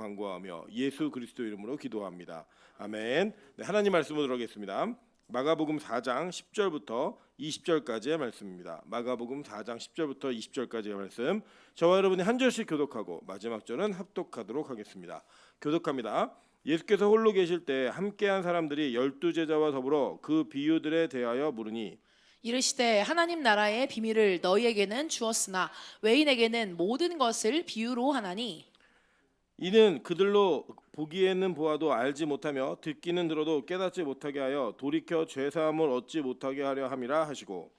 간구하며 예수 그리스도 이름으로 기도합니다. 아멘. 네, 하나님 말씀으로 들어가겠습니다. 마가복음 4장 10절부터 20절까지의 말씀입니다. 마가복음 4장 10절부터 20절까지의 말씀. 저와 여러분이 한 절씩 교독하고 마지막 절은 합독하도록 하겠습니다. 교독합니다. 예수께서 홀로 계실 때 함께한 사람들이 12제자와 더불어 그 비유들에 대하여 물으니 이르시되 하나님 나라의 비밀을 너희에게는 주었으나 외인에게는 모든 것을 비유로 하나니 이는 그들로 보기에는 보아도 알지 못하며 듣기는 들어도 깨닫지 못하게 하여 돌이켜 죄사함을 얻지 못하게 하려 함이라 하시고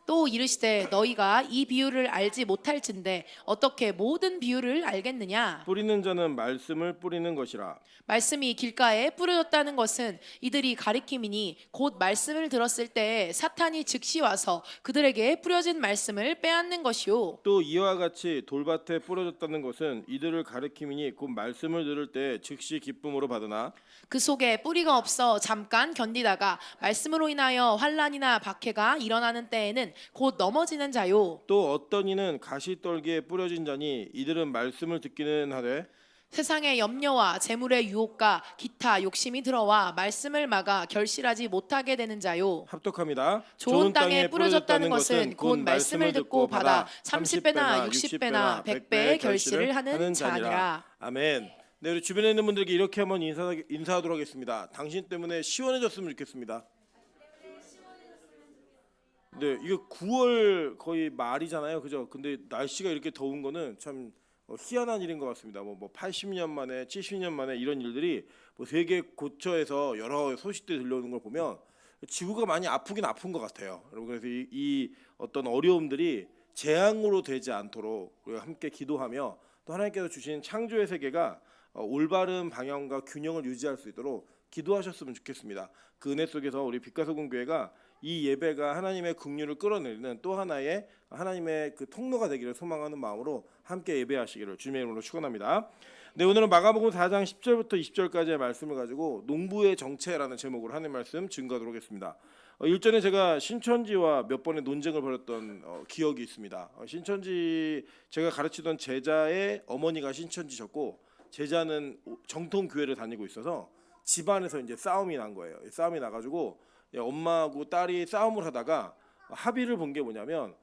또 이르시되 너희가 이 비유를 알지 못할진대 어떻게 모든 비유를 알겠느냐. 뿌리는 자는 말씀을 뿌리는 것이라. 말씀이 길가에 뿌려졌다는 것은 이들이 가리킴이니 곧 말씀을 들었을 때 사탄이 즉시 와서 그들에게 뿌려진 말씀을 빼앗는 것이요. 또 이와 같이 돌밭에 뿌려졌다는 것은 이들을 가리킴이니 곧 말씀을 들을 때 즉시 기쁨으로 받으나 그 속에 뿌리가 없어 잠깐 견디다가 말씀으로 인하여 환난이나 박해가 일어나는 때에는 곧 넘어지는 자요. 또 어떤 이는 가시떨기에 뿌려진 자니 이들은 말씀을 듣기는 하되 세상의 염려와 재물의 유혹과 기타 욕심이 들어와 말씀을 막아 결실하지 못하게 되는 자요. 합독합니다. 좋은 땅에 뿌려졌다는 것은 곧 말씀을 듣고 받아 30배나 60배나 100배의 결실을 하는 자니라. 아멘. 네, 우리 주변에 있는 분들에게 이렇게 한번 인사하도록 하겠습니다. 당신 때문에 시원해졌으면 좋겠습니다. 네, 이거 9월 거의 말이잖아요, 그죠? 근데 날씨가 이렇게 더운 거는 참 희한한 일인 것 같습니다. 뭐 80년 만에, 70년 만에 이런 일들이 뭐 세계 곳처에서 여러 소식들이 들려오는 걸 보면 지구가 많이 아프긴 아픈 것 같아요, 여러분. 그래서 이 어떤 어려움들이 재앙으로 되지 않도록 우리가 함께 기도하며 또 하나님께서 주신 창조의 세계가 올바른 방향과 균형을 유지할 수 있도록 기도하셨으면 좋겠습니다. 그 은혜 속에서 우리 빛과소금 교회가 이 예배가 하나님의 긍휼을 끌어내리는 또 하나의 하나님의 그 통로가 되기를 소망하는 마음으로 함께 예배하시기를 주님의 이름으로 축원합니다. 네, 오늘은 마가복음 4장 10절부터 20절까지의 말씀을 가지고 농부의 정체라는 제목으로 하나님 말씀 증거하도록 하겠습니다. 일전에 제가 신천지와 몇 번의 논쟁을 벌였던 기억이 있습니다. 신천지 제가 가르치던 제자의 어머니가 신천지셨고 제자는 정통 교회를 다니고 있어서 집안에서 이제 싸움이 난 거예요. 싸움이 나가지고 엄마하고 딸이 싸움을 하다가 합의를 본 게 뭐냐면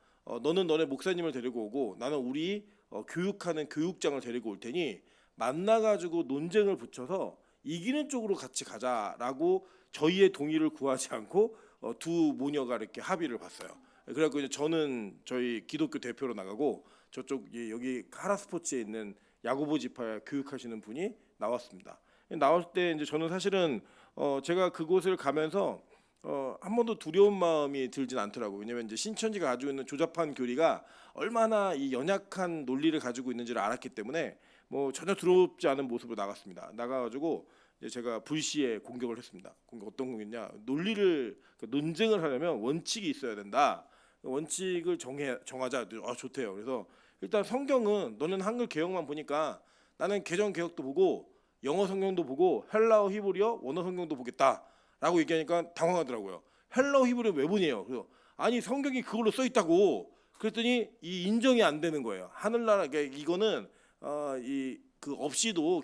너는 너네 목사님을 데리고 오고 나는 우리 교육하는 교육장을 데리고 올 테니 만나가지고 논쟁을 붙여서 이기는 쪽으로 같이 가자라고 저희의 동의를 구하지 않고 두 모녀가 이렇게 합의를 봤어요. 그래갖고 이제 저는 저희 기독교 대표로 나가고 저쪽 여기 하라스포츠에 있는 야고보 지파 교육하시는 분이 나왔습니다. 나왔을 때 이제 저는 사실은 제가 그곳을 가면서 한 번도 두려운 마음이 들진 않더라고요. 왜냐하면 이제 신천지가 가지고 있는 조잡한 교리가 얼마나 이 연약한 논리를 가지고 있는지를 알았기 때문에 뭐 전혀 두렵지 않은 모습으로 나갔습니다. 나가가지고 이제 제가 불시에 공격을 했습니다. 어떤 공격이냐? 논리를 논쟁을 하려면 원칙이 있어야 된다. 원칙을 정하자. 좋대요. 그래서 일단 성경은 너는 한글 개역만 보니까 나는 개정 개역도 보고 영어 성경도 보고 헬라어 히브리어 원어 성경도 보겠다라고 얘기하니까 당황하더라고요. 헬라어 히브리어 왜 보냐요. 그래서 아니 성경이 그걸로 써 있다고. 그랬더니 이 인정이 안 되는 거예요. 하늘나라 이거는 그 없이도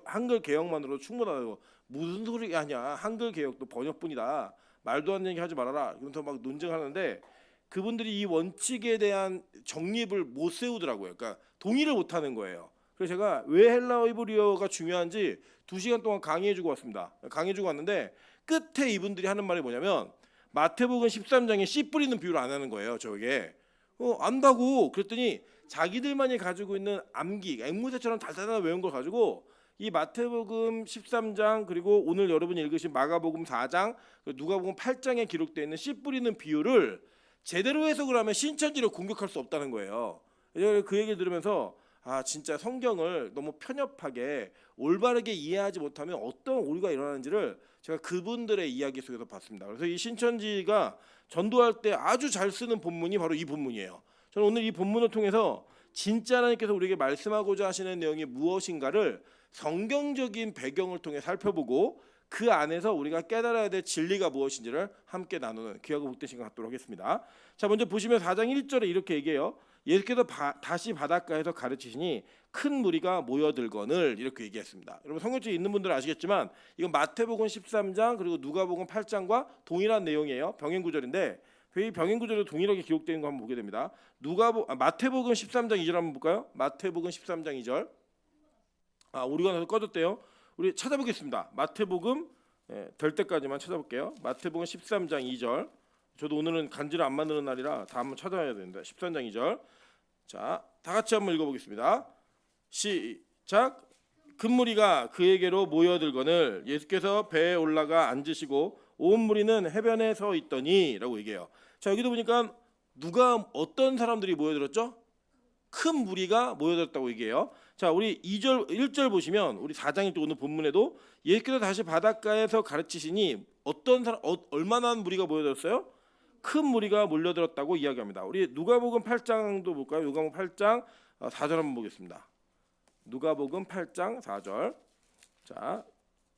한글 개역만으로 충분하다고. 무슨 소리 하냐. 한글 개역도 번역뿐이다. 말도 안 되는 얘기 하지 말아라. 이러면서 막 논쟁하는데 그분들이 이 원칙에 대한 정립을 못 세우더라고요. 그러니까 동의를 못 하는 거예요. 그래서 제가 왜 헬라어 히브리어가 중요한지 2시간 동안 강의해주고 왔습니다. 강의해주고 왔는데 끝에 이분들이 하는 말이 뭐냐면 마태복음 13장에 씨 뿌리는 비유를 안 하는 거예요. 저게 안다고. 그랬더니 자기들만이 가지고 있는 암기, 앵무새처럼 달달달 외운 걸 가지고 이 마태복음 13장 그리고 오늘 여러분이 읽으신 마가복음 4장 누가복음 8장에 기록되어 있는 씨 뿌리는 비유를 제대로 해석을 하면 신천지를 공격할 수 없다는 거예요. 그 얘기를 들으면서 진짜 성경을 너무 편협하게 올바르게 이해하지 못하면 어떤 오류가 일어나는지를 제가 그분들의 이야기 속에서 봤습니다. 그래서 이 신천지가 전도할 때 아주 잘 쓰는 본문이 바로 이 본문이에요. 저는 오늘 이 본문을 통해서 진짜 하나님께서 우리에게 말씀하고자 하시는 내용이 무엇인가를 성경적인 배경을 통해 살펴보고 그 안에서 우리가 깨달아야 될 진리가 무엇인지를 함께 나누는 귀하고 복된 시간 갖도록 하겠습니다. 자, 먼저 보시면 4장 1절에 이렇게 얘기해요. 예수께서 다시 바닷가에서 가르치시니 큰 무리가 모여들거늘 이렇게 얘기했습니다. 여러분 성경책에 있는 분들은 아시겠지만 이건 마태복음 13장 그리고 누가복음 8장과 동일한 내용이에요. 병행 구절인데 이 병행 구절로 동일하게 기록되는 거 한번 보게 됩니다. 마태복음 13장 2절 한번 볼까요? 마태복음 13장 2절. 우리가 나서 꺼졌대요. 우리 찾아보겠습니다. 마태복음 될 때까지만 찾아볼게요. 마태복음 13장 2절. 저도 오늘은 간지를 안 만드는 날이라 다 한번 찾아야 됩니다. 13장 2절. 자, 다 같이 한번 읽어보겠습니다. 시작. 큰 무리가 그에게로 모여들거늘 예수께서 배에 올라가 앉으시고 온 무리는 해변에 서 있더니라고 얘기해요. 자, 여기도 보니까 누가 어떤 사람들이 모여들었죠? 큰 무리가 모여들었다고 얘기해요. 자, 우리 2절 1절 보시면 우리 4장일 때 오늘 본문에도 예수께서 다시 바닷가에서 가르치시니 어떤 사람 얼마나 무리가 모여들었어요? 큰 무리가 몰려들었다고 이야기합니다. 우리 누가복음 8장도 볼까요? 누가복음 8장 4절 한번 보겠습니다. 누가복음 8장 4절. 자,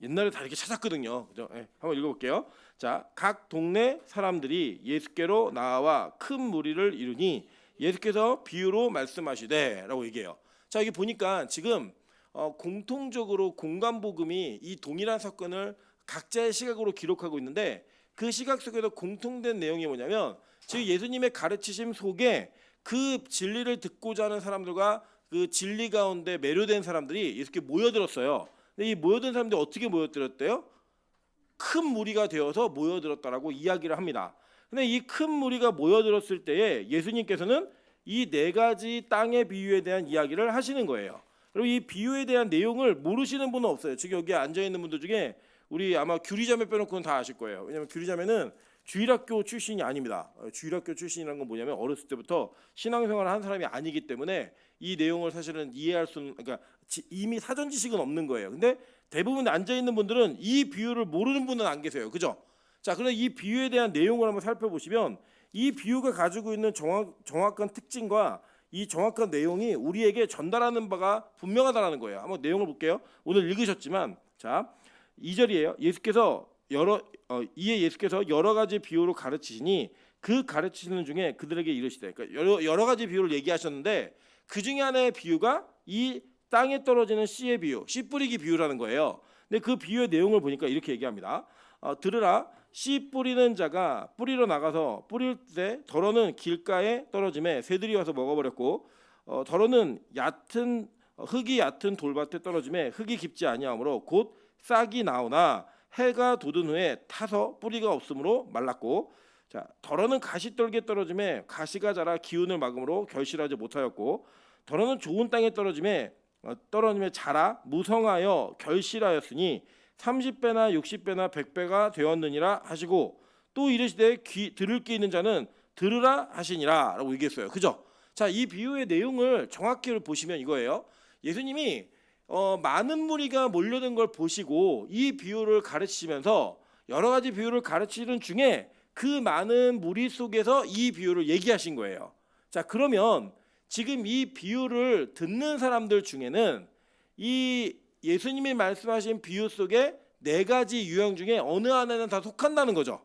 옛날에 다 이렇게 찾았거든요. 그죠? 한번 읽어볼게요. 자, 각 동네 사람들이 예수께로 나와 큰 무리를 이루니 예수께서 비유로 말씀하시되라고 얘기해요. 자, 여기 보니까 지금 공통적으로 공간복음이 이 동일한 사건을 각자의 시각으로 기록하고 있는데 그 시각 속에서 공통된 내용이 뭐냐면 즉 예수님의 가르치심 속에 그 진리를 듣고자 하는 사람들과 그 진리 가운데 매료된 사람들이 예수께 모여들었어요. 근데 이 모여든 사람들이 어떻게 모여들었대요? 큰 무리가 되어서 모여들었다라고 이야기를 합니다. 근데 이 큰 무리가 모여들었을 때에 예수님께서는 이 네 가지 땅의 비유에 대한 이야기를 하시는 거예요. 그리고 이 비유에 대한 내용을 모르시는 분은 없어요. 지금 여기 앉아 있는 분들 중에 우리 아마 규리자매 빼놓고는 다 아실 거예요. 왜냐하면 규리자매는 주일학교 출신이 아닙니다. 주일학교 출신이라는 건 뭐냐면 어렸을 때부터 신앙생활을 한 사람이 아니기 때문에 이 내용을 사실은 이해할 수는 그러니까 이미 사전 지식은 없는 거예요. 근데 대부분 앉아 있는 분들은 이 비유를 모르는 분은 안 계세요. 그죠? 자, 그럼 이 비유에 대한 내용을 한번 살펴보시면 이 비유가 가지고 있는 정확한 특징과 이 정확한 내용이 우리에게 전달하는 바가 분명하다라는 거예요. 한번 내용을 볼게요. 오늘 읽으셨지만 자, 2절이에요. 이에 예수께서 여러 가지 비유로 가르치시니 그 가르치시는 중에 그들에게 이르시되 그러니까 여러 가지 비유를 얘기하셨는데 그 중에 하나의 비유가 이 땅에 떨어지는 씨의 비유, 씨 뿌리기 비유라는 거예요. 근데 그 비유의 내용을 보니까 이렇게 얘기합니다. 들으라, 씨 뿌리는 자가 뿌리러 나가서 뿌릴 때 덜어는 길가에 떨어짐에 새들이 와서 먹어버렸고 덜어는 흙이 얕은 돌밭에 떨어짐에 흙이 깊지 아니하므로 곧 싹이 나오나 해가 돋은 후에 타서 뿌리가 없으므로 말랐고 자, 덜어는 가시떨기에 떨어짐에 가시가 자라 기운을 막음으로 결실하지 못하였고 덜어는 좋은 땅에 떨어짐에 자라 무성하여 결실하였으니 30배나 60배나 100배가 되었느니라 하시고 또 이르시되 들을 귀 있는 자는 들으라 하시니라 라고 얘기했어요. 그죠? 자, 이 비유의 내용을 정확히 보시면 이거예요. 예수님이 많은 무리가 몰려든 걸 보시고 이 비유를 가르치시면서 여러 가지 비유를 가르치는 중에 그 많은 무리 속에서 이 비유를 얘기하신 거예요. 자, 그러면 지금 이 비유를 듣는 사람들 중에는 이 예수님이 말씀하신 비유 속에 네 가지 유형 중에 어느 하나는 다 속한다는 거죠.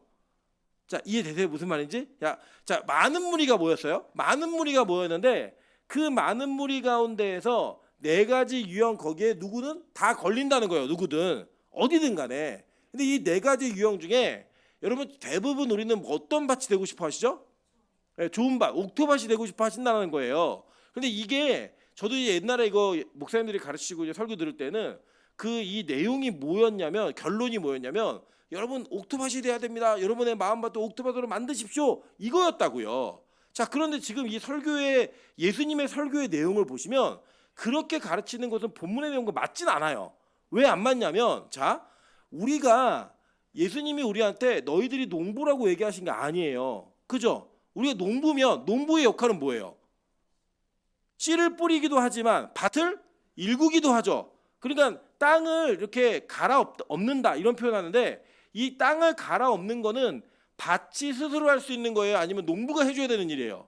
자, 이해되세요? 무슨 말인지? 자, 많은 무리가 모였어요. 많은 무리가 모였는데 그 많은 무리 가운데에서 네 가지 유형 거기에 누구는 다 걸린다는 거예요. 누구든 어디든 간에. 근데 이 네 가지 유형 중에 여러분 대부분 우리는 어떤 밭이 되고 싶어 하시죠? 네, 좋은 밭, 옥토밭이 되고 싶어 하신다는 거예요. 근데 이게 저도 옛날에 이거 목사님들이 가르치고 이제 설교 들을 때는 그 이 내용이 뭐였냐면 결론이 뭐였냐면 여러분 옥토밭이 돼야 됩니다. 여러분의 마음밭도 옥토밭으로 만드십시오. 이거였다고요. 자, 그런데 지금 이 설교의 예수님의 설교의 내용을 보시면 그렇게 가르치는 것은 본문의 내용과 맞진 않아요. 왜 안 맞냐면 자, 우리가 예수님이 우리한테 너희들이 농부라고 얘기하신 게 아니에요. 그죠? 우리가 농부면 농부의 역할은 뭐예요? 씨를 뿌리기도 하지만 밭을 일구기도 하죠. 그러니까 땅을 이렇게 갈아엎는다 이런 표현하는데 이 땅을 갈아엎는 거는 밭이 스스로 할 수 있는 거예요? 아니면 농부가 해줘야 되는 일이에요?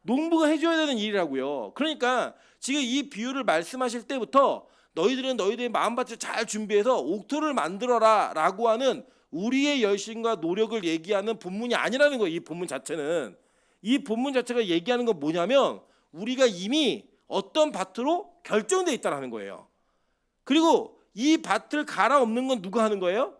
농부가 해줘야 되는 일이라고요. 그러니까 지금 이 비유를 말씀하실 때부터 너희들은 너희들의 마음밭을 잘 준비해서 옥토를 만들어라 라고 하는 우리의 열심과 노력을 얘기하는 본문이 아니라는 거예요. 이 본문 자체는. 이 본문 자체가 얘기하는 건 뭐냐면 우리가 이미 어떤 밭으로 결정돼 있다라는 거예요. 그리고 이 밭을 갈아엎는 건 누가 하는 거예요?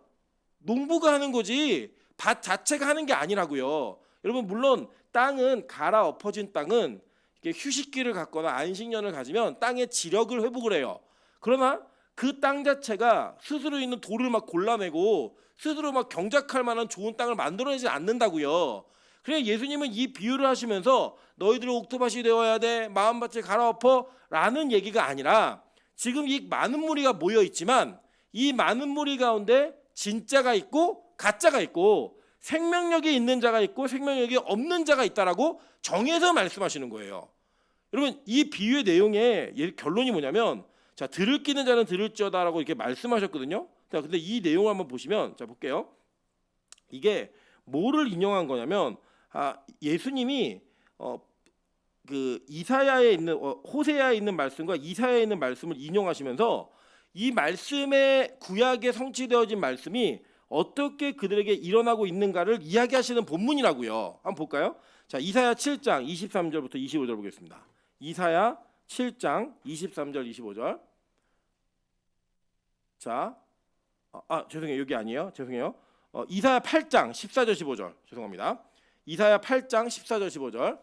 농부가 하는 거지 밭 자체가 하는 게 아니라고요. 여러분 물론 땅은 갈아엎어진 땅은 이렇게 휴식기를 갖거나 안식년을 가지면 땅의 지력을 회복을 해요. 그러나 그 땅 자체가 스스로 있는 돌을 막 골라내고 스스로 막 경작할 만한 좋은 땅을 만들어내지 않는다고요. 그래 예수님은 이 비유를 하시면서 너희들은 옥토밭이 되어야 돼 마음밭을 갈아엎어 라는 얘기가 아니라 지금 이 많은 무리가 모여 있지만 이 많은 무리 가운데 진짜가 있고 가짜가 있고 생명력이 있는 자가 있고 생명력이 없는 자가 있다라고 정해서 말씀하시는 거예요. 여러분 이 비유의 내용의 결론이 뭐냐면 자 들을 끼는 자는 들을지어다라고 이렇게 말씀하셨거든요. 자 근데 이 내용을 한번 보시면 자 볼게요. 이게 뭐를 인용한 거냐면 예수님이 그 이사야에 있는 호세아에 있는 말씀과 이사야에 있는 말씀을 인용하시면서 이 말씀의 구약에 성취되어진 말씀이 어떻게 그들에게 일어나고 있는가를 이야기하시는 본문이라고요. 한번 볼까요? 자 이사야 7장 23절부터 25절 보겠습니다. 이사야 7장 23절 25절. 자, 죄송해요. 여기 아니에요. 죄송해요. 이사야 8장 14절 15절. 죄송합니다. 이사야 8장 14절 15절.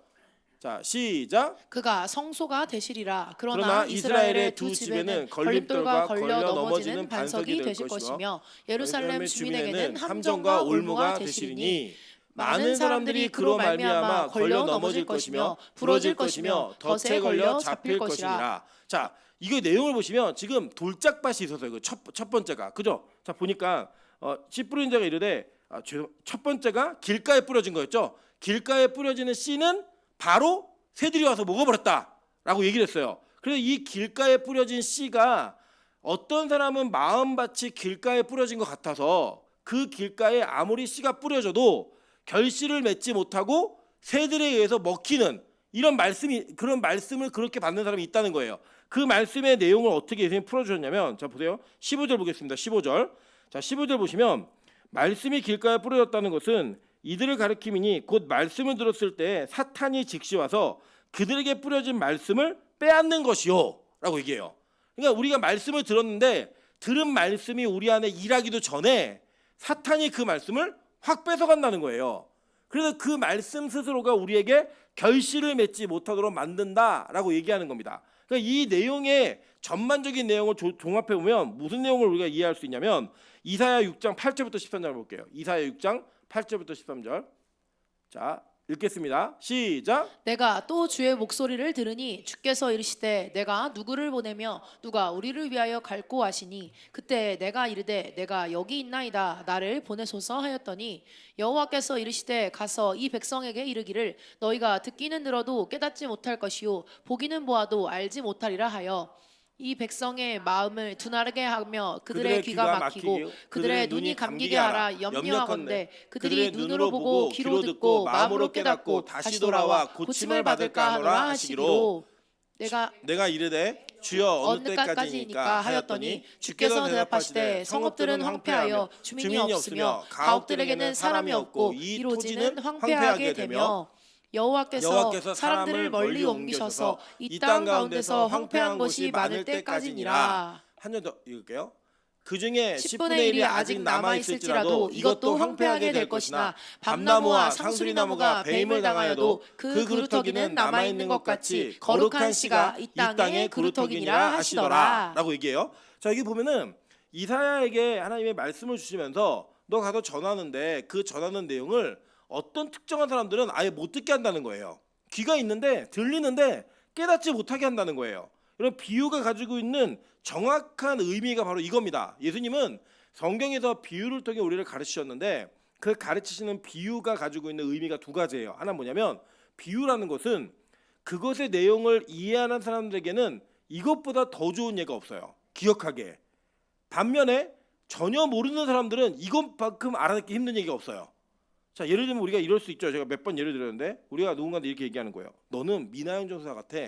자, 시작. 그가 성소가 되시리라. 그러나 그러나 이스라엘의 이스라엘의 두 두 집에는 집에는 걸림돌과 걸려 넘어지는 반석이 되실 것이며 예루살렘 주민에게는 함정과 올무가 되시리니 많은 사람들이 그로 말미암아 걸려 넘어질 것이며 부러질 것이며 덫에 걸려 잡힐 것이라. 자, 이거 내용을 보시면 지금 돌짝밭이 있었어요. 그 첫 번째가 그죠? 자 보니까 씨 뿌린 자가 이르되 첫 번째가 길가에 뿌려진 거였죠. 길가에 뿌려지는 씨는 바로 새들이 와서 먹어버렸다라고 얘기를 했어요. 그래서 이 길가에 뿌려진 씨가 어떤 사람은 마음밭이 길가에 뿌려진 것 같아서 그 길가에 아무리 씨가 뿌려져도 결실을 맺지 못하고 새들에 의해서 먹히는 이런 그런 말씀을 그렇게 받는 사람이 있다는 거예요. 그 말씀의 내용을 어떻게 예수님이 풀어주셨냐면 자 보세요. 15절 보겠습니다. 15절. 자 15절 보시면 말씀이 길가에 뿌려졌다는 것은 이들을 가리킴이니 곧 말씀을 들었을 때 사탄이 즉시 와서 그들에게 뿌려진 말씀을 빼앗는 것이요 라고 얘기해요. 그러니까 우리가 말씀을 들었는데 들은 말씀이 우리 안에 일하기도 전에 사탄이 그 말씀을 확 뺏어간다는 거예요. 그래서 그 말씀 스스로가 우리에게 결실을 맺지 못하도록 만든다라고 얘기하는 겁니다. 그러니까 이 내용의 전반적인 내용을 종합해 보면 무슨 내용을 우리가 이해할 수 있냐면 이사야 6장 8절부터 13절 볼게요. 이사야 6장 8절부터 13절. 자, 읽겠습니다. 시작. 내가 또 주의 목소리를 들으니 주께서 이르시되 내가 누구를 보내며 누가 우리를 위하여 갈고 하시니 그때 내가 이르되 내가 여기 있나이다 나를 보내소서 하였더니 여호와께서 이르시되 가서 이 백성에게 이르기를 너희가 듣기는 들어도 깨닫지 못할 것이요 보기는 보아도 알지 못하리라 하여 이 백성의 마음을 둔하게 하며 그들의 귀가 막히고 그들의 눈이 감기게 하라 염려하건대 그들이 눈으로 보고 귀로 듣고 마음으로 깨닫고 다시 돌아와 고침을 받을까 하노라 하시기로 내가 이르되 주여 어느 어느 때까지니까 때까지니까 하였더니 하였더니 주께서 주께서 대답하시되 대답하시되 성읍들은 황폐하여 주민이 없으며 가옥들에게는 사람이 없고 이 토지는 황폐하게 되며 여호와께서 사람들을 멀리 옮기셔서 이 땅 가운데서 황폐한 것이 많을 때까지니라. 한 번 더 읽을게요. 그 중에 10분의 1이 아직 남아있을지라도 이것도 황폐하게 될 것이나 밤나무와 상수리나무가 배임을 당하여도 그 그루터기는 남아있는 것 같이 거룩한 씨가 이 땅의 그루터기니라 하시더라. 라고 얘기해요. 자 여기 보면은 이사야에게 하나님의 말씀을 주시면서 너 가서 전하는데 그 전하는 내용을 어떤 특정한 사람들은 아예 못 듣게 한다는 거예요. 귀가 있는데 들리는데 깨닫지 못하게 한다는 거예요. 이런 비유가 가지고 있는 정확한 의미가 바로 이겁니다. 예수님은 성경에서 비유를 통해 우리를 가르치셨는데 그 가르치시는 비유가 가지고 있는 의미가 두 가지예요. 하나 뭐냐면 비유라는 것은 그것의 내용을 이해하는 사람들에게는 이것보다 더 좋은 예가 없어요. 기억하게. 반면에 전혀 모르는 사람들은 이것만큼 알아듣기 힘든 얘기가 없어요. 자 예를 들면 우리가 이럴 수 있죠. 제가 몇 번 예를 들었는데 우리가 누군가한테 이렇게 얘기하는 거예요. 너는 미나영 전사 같아.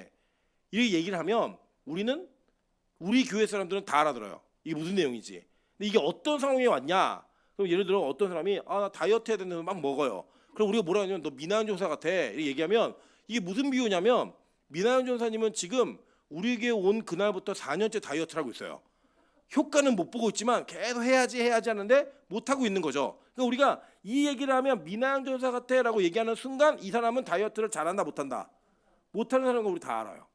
이렇게 얘기를 하면 우리 교회 사람들은 다 알아들어요. 이게 무슨 내용이지. 근데 이게 어떤 상황에 왔냐. 그럼 예를 들어 어떤 사람이 나 다이어트 해야 되는데 막 먹어요. 그럼 우리가 뭐라 하냐면 너 미나영 전사 같아. 이렇게 얘기하면 이게 무슨 비유냐면 미나연 전사님은 지금 우리 교회 온 그날부터 4년째 다이어트를 하고 있어요. 효과는 못 보고 있지만 계속 해야지 하는데 못 하고 있는 거죠. 그러니까 우리가 이 얘기를 하면 미나연 전사 같아라고 얘기하는 순간 이 사람은 다이어트를 잘한다 못한다. 못하는 사람은 우리 다 알아요.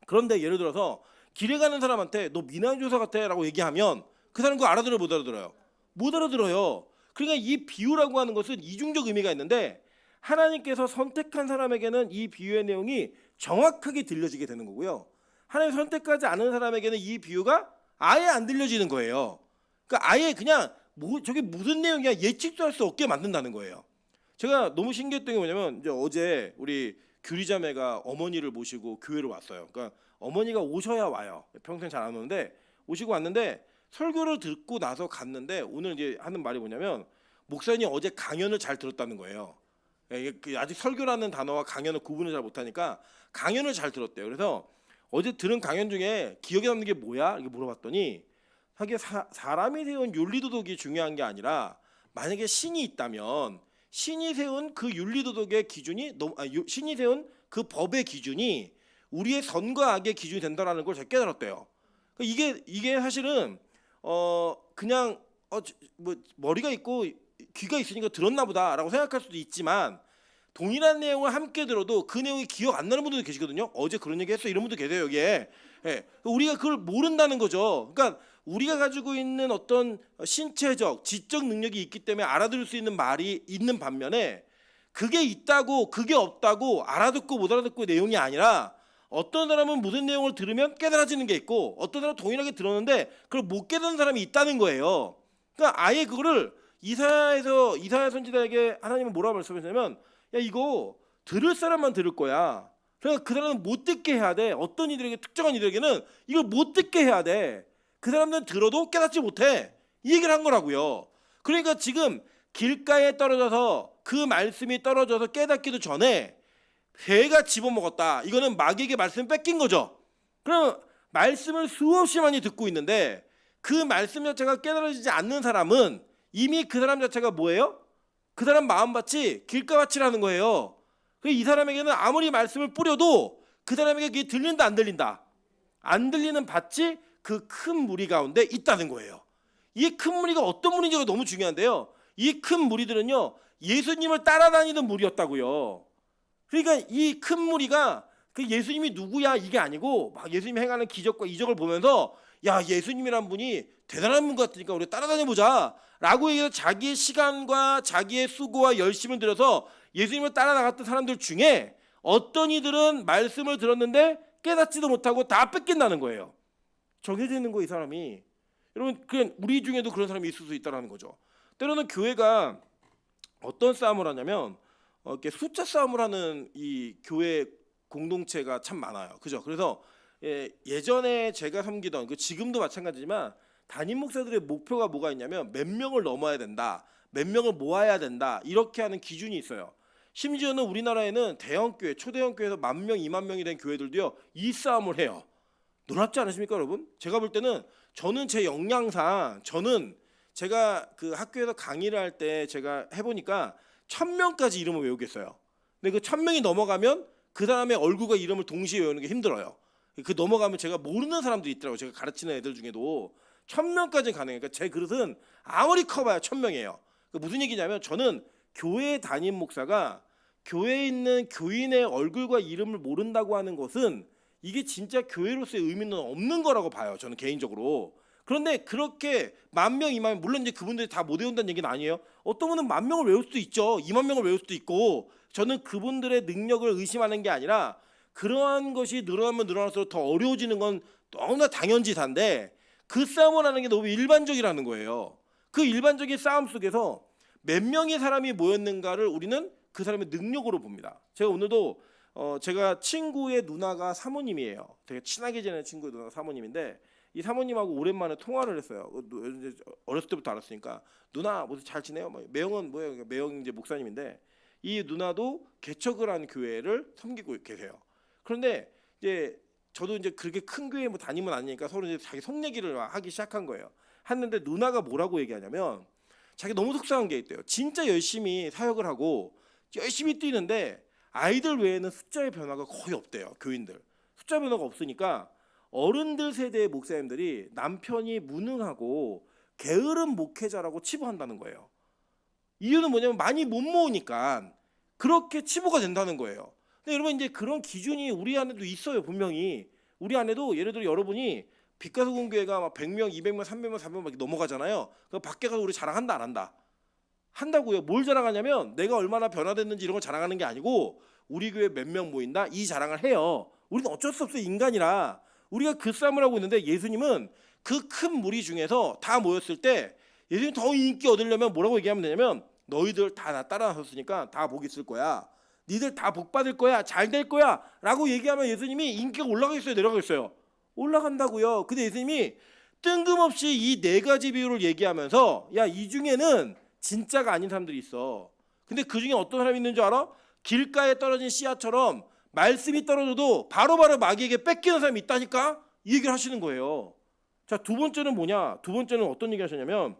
그런데 예를 들어서 길에 가는 사람한테 너 미나연 전사 같아라고 얘기하면 그 사람 그거 알아들어요 못 알아들어요? 못 알아들어요. 그러니까 이 비유라고 하는 것은 이중적 의미가 있는데 하나님께서 선택한 사람에게는 이 비유의 내용이 정확하게 들려지게 되는 거고요. 하나님 선택하지 않은 사람에게는 이 비유가 아예 안 들려지는 거예요. 그러니까 아예 그냥 저게 무슨 내용이야 예측도 할 수 없게 만든다는 거예요. 제가 너무 신기했던 게 뭐냐면 이제 어제 우리 규리자매가 어머니를 모시고 교회로 왔어요. 그러니까 어머니가 오셔야 와요. 평생 잘 안 오는데 오시고 왔는데 설교를 듣고 나서 갔는데 오늘 이제 하는 말이 뭐냐면 목사님 어제 강연을 잘 들었다는 거예요. 아직 설교라는 단어와 강연을 구분을 잘 못하니까 강연을 잘 들었대요. 그래서 어제 들은 강연 중에 기억에 남는 게 뭐야? 이렇게 물어봤더니 하긴 사람이 세운 윤리도덕이 중요한 게 아니라 만약에 신이 있다면 신이 세운 그 윤리도덕의 기준이 신이 세운 그 법의 기준이 우리의 선과 악의 기준이 된다라는 걸 제가 깨달았대요. 이게 사실은 그냥 뭐 머리가 있고 귀가 있으니까 들었나 보다라고 생각할 수도 있지만 동일한 내용을 함께 들어도 그 내용이 기억 안 나는 분들도 계시거든요. 어제 그런 얘기 했어 이런 분도 계세요 여기에. 예. 우리가 그걸 모른다는 거죠. 그러니까 우리가 가지고 있는 어떤 신체적 지적 능력이 있기 때문에 알아들을 수 있는 말이 있는 반면에 그게 있다고 그게 없다고 알아듣고 못 알아듣고 내용이 아니라 어떤 사람은 무슨 내용을 들으면 깨달아지는 게 있고 어떤 사람은 동일하게 들었는데 그걸 못 깨닫는 사람이 있다는 거예요. 그러니까 아예 그거를 이사야 선지자에게 하나님은 뭐라고 말씀하셨냐면 야 이거 들을 사람만 들을 거야. 그러니까 그 사람은 못 듣게 해야 돼. 어떤 이들에게 특정한 이들에게는 이걸 못 듣게 해야 돼. 그 사람들은 들어도 깨닫지 못해. 이 얘기를 한 거라고요. 그러니까 지금 길가에 떨어져서 그 말씀이 떨어져서 깨닫기도 전에 새가 집어먹었다. 이거는 마귀에게 말씀 뺏긴 거죠. 그럼 말씀을 수없이 많이 듣고 있는데 그 말씀 자체가 깨달아지지 않는 사람은 이미 그 사람 자체가 뭐예요? 그 사람 마음밭이 길가밭이라는 거예요. 이 사람에게는 아무리 말씀을 뿌려도 그 사람에게 그게 들린다 안 들린다. 안 들리는 밭이 그 큰 무리 가운데 있다는 거예요. 이 큰 무리가 어떤 무리인지가 너무 중요한데요. 이 큰 무리들은요. 예수님을 따라다니는 무리였다고요. 그러니까 이 큰 무리가 그 예수님이 누구야 이게 아니고 막 예수님이 행하는 기적과 이적을 보면서 야 예수님이란 분이 대단한 분 같으니까 우리 따라다녀 보자 라고 얘기해서 자기의 시간과 자기의 수고와 열심을 들여서 예수님을 따라 나갔던 사람들 중에 어떤 이들은 말씀을 들었는데 깨닫지도 못하고 다 뺏긴다는 거예요. 정해져 있는 거 이 사람이. 여러분 그냥 우리 중에도 그런 사람이 있을 수 있다는 거죠. 때로는 교회가 어떤 싸움을 하냐면 이렇게 숫자 싸움을 하는 이 교회 공동체가 참 많아요. 그죠? 그래서 예전에 제가 섬기던 지금도 마찬가지지만 담임 목사들의 목표가 뭐가 있냐면 몇 명을 넘어야 된다, 몇 명을 모아야 된다 이렇게 하는 기준이 있어요. 심지어는 우리나라에는 대형 교회, 초대형 교회에서 10,000명, 20,000명이 된 교회들도요 이 싸움을 해요. 놀랍지 않으십니까, 여러분? 제가 볼 때는 저는 제 역량상 제가 그 학교에서 강의를 할 때 제가 해보니까 1,000명까지 이름을 외우겠어요. 근데 그 1,000명이 넘어가면 그 사람의 얼굴과 이름을 동시에 외우는 게 힘들어요. 그 넘어가면 제가 모르는 사람들이 있더라고요. 제가 가르치는 애들 중에도 1,000명까지는 가능해요. 그러니까 제 그릇은 아무리 커봐야 1,000명이에요. 무슨 얘기냐면 저는 교회 담임 목사가 교회에 있는 교인의 얼굴과 이름을 모른다고 하는 것은 이게 진짜 교회로서의 의미는 없는 거라고 봐요. 저는 개인적으로. 그런데 그렇게 10,000명, 20,000명 물론 이제 그분들이 다 못 외운다는 얘기는 아니에요. 어떤 분은 10,000명을 외울 수도 있죠. 20,000명을 외울 수도 있고 저는 그분들의 능력을 의심하는 게 아니라 그러한 것이 늘어나면 늘어날수록 더 어려워지는 건 너무나 당연지사인데 그 싸움을 하는 게 너무 일반적이라는 거예요. 그 일반적인 싸움 속에서 몇 명의 사람이 모였는가를 우리는 그 사람의 능력으로 봅니다. 제가 오늘도 제가 친구의 누나가 사모님이에요. 되게 친하게 지내는 친구의 누나가 사모님인데 이 사모님하고 오랜만에 통화를 했어요. 어렸을 때부터 알았으니까 누나 무슨 잘 지내요? 매형은 뭐예요? 매형 이제 목사님인데 이 누나도 개척을 한 교회를 섬기고 계세요. 그런데 이제 저도 이제 그렇게 큰 교회 뭐 다니면 아니니까 서로 이제 자기 속 얘기를 하기 시작한 거예요. 했는데 누나가 뭐라고 얘기하냐면 자기 너무 속상한 게 있대요. 진짜 열심히 사역을 하고 열심히 뛰는데 아이들 외에는 숫자의 변화가 거의 없대요. 교인들 숫자 변화가 없으니까 어른들 세대의 목사님들이 남편이 무능하고 게으른 목회자라고 치부한다는 거예요. 이유는 뭐냐면 많이 못 모으니까 그렇게 치부가 된다는 거예요. 근데 여러분 이제 그런 기준이 우리 안에도 있어요. 분명히 우리 안에도 예를 들어 여러분이 빛가수공교회가 막 100명, 200명, 300명, 400명 막 넘어가잖아요. 그 밖에 가서 우리 자랑한다 안 한다? 한다고요. 뭘 자랑하냐면 내가 얼마나 변화됐는지 이런 걸 자랑하는 게 아니고 우리 교회 몇 명 모인다 이 자랑을 해요. 우리는 어쩔 수 없어요. 인간이라. 우리가 그 싸움을 하고 있는데 예수님은 그 큰 무리 중에서 다 모였을 때 예수님 더 인기 얻으려면 뭐라고 얘기하면 되냐면 너희들 다 나 따라 나섰으니까 다 복 있을 거야. 니들 다 복 받을 거야. 잘 될 거야. 라고 얘기하면 예수님이 인기가 올라가겠어요? 내려가겠어요? 올라간다고요. 근데 예수님이 뜬금없이 이 네 가지 비유를 얘기하면서 야, 이 중에는 진짜가 아닌 사람들이 있어. 근데 그 중에 어떤 사람이 있는 줄 알아? 길가에 떨어진 씨앗처럼 말씀이 떨어져도 바로바로 마귀에게 뺏기는 사람이 있다니까? 이 얘기를 하시는 거예요. 자, 두 번째는 뭐냐? 두 번째는 어떤 얘기 하셨냐면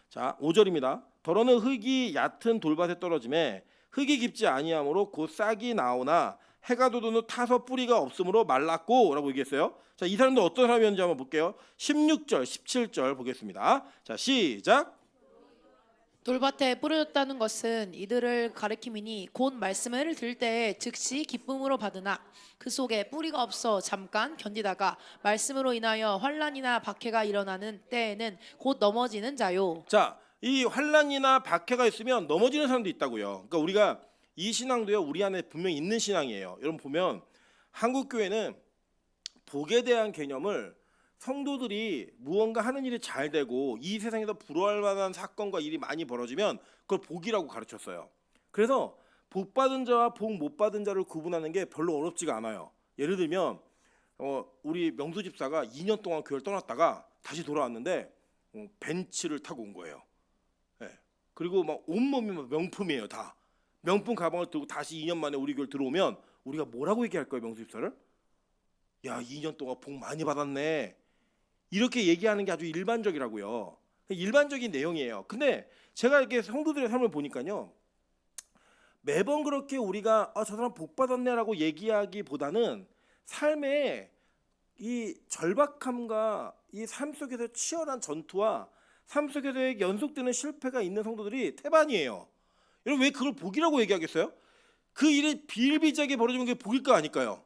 자, 5절입니다. 더러는 흙이 얕은 돌밭에 떨어짐에 흙이 깊지 아니하므로 곧 싹이 나오나 해가 돋은 후 타서 뿌리가 없으므로 말랐고 라고 얘기했어요. 자, 이 사람도 어떤 사람이었는지 한번 볼게요. 16절, 17절 보겠습니다. 자, 시작. 돌밭에 뿌려졌다는 것은 이들을 가리킴이니 곧 말씀을 들을 때에 즉시 기쁨으로 받으나 그 속에 뿌리가 없어 잠깐 견디다가 말씀으로 인하여 환난이나 박해가 일어나는 때에는 곧 넘어지는 자요. 자, 이 환난이나 박해가 있으면 넘어지는 사람도 있다고요. 그러니까 우리가 이 신앙도요, 우리 안에 분명히 있는 신앙이에요. 여러분 보면 한국 교회는 복에 대한 개념을 성도들이 무언가 하는 일이 잘 되고 이 세상에서 부러워할 만한 사건과 일이 많이 벌어지면 그걸 복이라고 가르쳤어요. 그래서 복 받은 자와 복 못 받은 자를 구분하는 게 별로 어렵지가 않아요. 예를 들면 우리 명수 집사가 2년 동안 교회를 떠났다가 다시 돌아왔는데 벤츠를 타고 온 거예요. 네. 그리고 막 온몸이 막 명품이에요. 다 명품 가방을 들고 다시 2년 만에 우리 교회를 들어오면 우리가 뭐라고 얘기할 거예요, 명수 집사를? 야, 2년 동안 복 많이 받았네. 이렇게 얘기하는 게 아주 일반적이라고요. 일반적인 내용이에요. 근데 제가 이렇게 성도들의 삶을 보니까요, 매번 그렇게 우리가 저 사람 복 받았네라고 얘기하기보다는 삶의 이 절박함과 이 삶 속에서 치열한 전투와 삶 속에서의 연속되는 실패가 있는 성도들이 태반이에요. 여러분 왜 그걸 복이라고 얘기하겠어요? 그 일이 비일비재하게 벌어지는 게 복일까 아닐까요?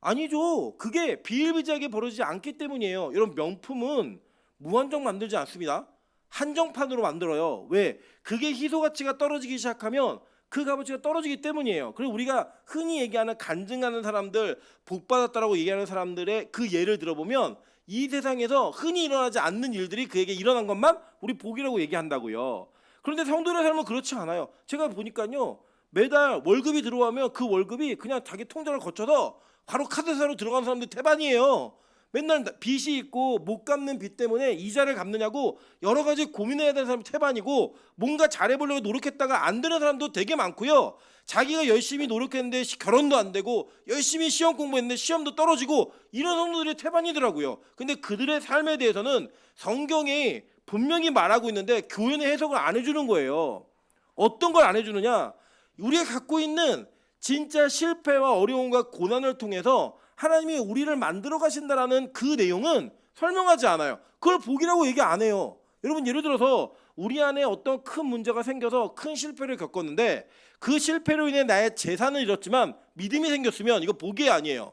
아니죠. 그게 비일비재하게 벌어지지 않기 때문이에요. 여러분 명품은 무한정 만들지 않습니다. 한정판으로 만들어요. 왜? 그게 희소 가치가 떨어지기 시작하면 그 값어치가 떨어지기 때문이에요. 그리고 우리가 흔히 얘기하는 간증하는 사람들, 복 받았다라고 얘기하는 사람들의 그 예를 들어보면 이 세상에서 흔히 일어나지 않는 일들이 그에게 일어난 것만 우리 복이라고 얘기한다고요. 그런데 성도의 삶은 그렇지 않아요. 제가 보니까요, 매달 월급이 들어오면 그 월급이 그냥 자기 통장을 거쳐서 바로 카드사로 들어가는 사람들 태반이에요. 맨날 빚이 있고 못 갚는 빚 때문에 이자를 갚느냐고 여러 가지 고민해야 되는 사람이 태반이고, 뭔가 잘해보려고 노력했다가 안 되는 사람도 되게 많고요. 자기가 열심히 노력했는데 결혼도 안 되고 열심히 시험 공부했는데 시험도 떨어지고 이런 성도들이 태반이더라고요. 근데 그들의 삶에 대해서는 성경이 분명히 말하고 있는데 교회는 해석을 안 해주는 거예요. 어떤 걸 안 해주느냐? 우리가 갖고 있는 진짜 실패와 어려움과 고난을 통해서 하나님이 우리를 만들어 가신다라는 그 내용은 설명하지 않아요. 그걸 복이라고 얘기 안 해요. 여러분 예를 들어서 우리 안에 어떤 큰 문제가 생겨서 큰 실패를 겪었는데 그 실패로 인해 나의 재산을 잃었지만 믿음이 생겼으면 이거 복이 아니에요.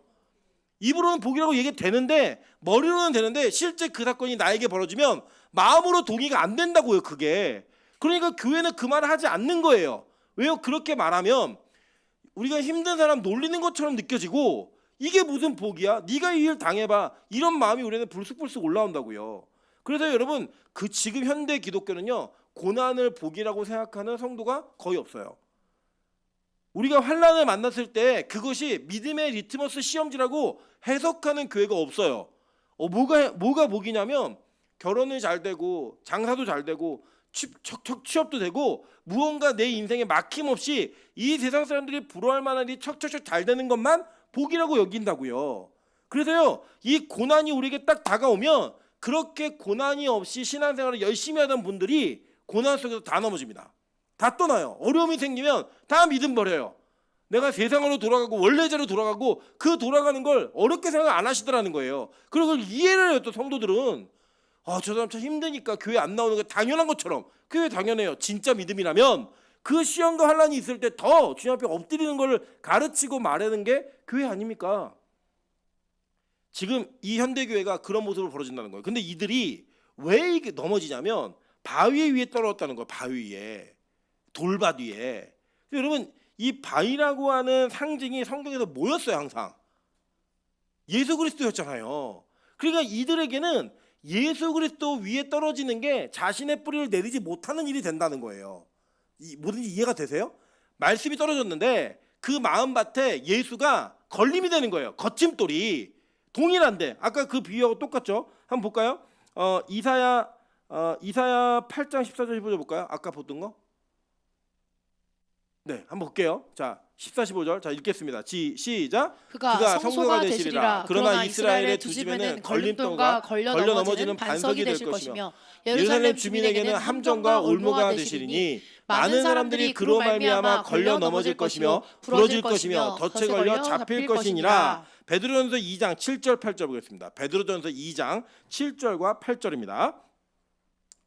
입으로는 복이라고 얘기되는데 머리로는 되는데 실제 그 사건이 나에게 벌어지면 마음으로 동의가 안 된다고요. 그게. 그러니까 교회는 그 말을 하지 않는 거예요. 왜요? 그렇게 말하면 우리가 힘든 사람 놀리는 것처럼 느껴지고 이게 무슨 복이야? 네가 이 일 당해봐. 이런 마음이 우리는 불쑥불쑥 올라온다고요. 그래서 여러분 그 지금 현대 기독교는요, 고난을 복이라고 생각하는 성도가 거의 없어요. 우리가 환난을 만났을 때 그것이 믿음의 리트머스 시험지라고 해석하는 교회가 없어요. 뭐가 복이냐면 결혼이 잘 되고 장사도 잘 되고 취업도 되고 무언가 내 인생에 막힘없이 이 세상 사람들이 부러워할 만한 일이 척척척 잘 되는 것만 복이라고 여긴다고요. 그래서요, 이 고난이 우리에게 딱 다가오면 그렇게 고난이 없이 신앙생활을 열심히 하던 분들이 고난 속에서 다 넘어집니다. 다 떠나요. 어려움이 생기면 다 믿음 버려요. 내가 세상으로 돌아가고 원래대로 돌아가고 그 돌아가는 걸 어렵게 생각 안 하시더라는 거예요. 그리고 그걸 이해를 해요. 또 성도들은 저 사람 참 힘드니까 교회 안 나오는 게 당연한 것처럼 교회 당연해요. 진짜 믿음이라면 그 시험과 환란이 있을 때 더 주님 앞에 엎드리는 걸 가르치고 말하는 게 교회 아닙니까? 지금 이 현대교회가 그런 모습으로 벌어진다는 거예요. 근데 이들이 왜 이게 넘어지냐면 바위 위에 떨어졌다는 거예요. 바위 위에. 돌밭 위에. 여러분 이 바위라고 하는 상징이 성경에서 뭐였어요? 항상 예수 그리스도였잖아요. 그러니까 이들에게는 예수 그리스도 위에 떨어지는 게 자신의 뿌리를 내리지 못하는 일이 된다는 거예요. 뭐든지 이해가 되세요? 말씀이 떨어졌는데 그 마음밭에 예수가 걸림이 되는 거예요. 거침돌이. 동일한데 아까 그 비유하고 똑같죠? 한번 볼까요? 이사야 8장 14절 15절 볼까요? 아까 보던 거? 네, 한번 볼게요. 자, 14, 15절. 자, 읽겠습니다. 시작. 그가 성소가 되시리라. 그러나 이스라엘의 두 집에는 걸림돌과 걸려 넘어지는 반석이 되실 것이며 예루살렘 주민에게는 함정과 올무가 되시리니 많은 사람들이 그로 말미암아 걸려 넘어질 것이며 부러질 것이며 덫에 걸려 잡힐 것이니라. 베드로전서 2장 7절 8절 보겠습니다. 베드로전서 2장 7절과 8절입니다.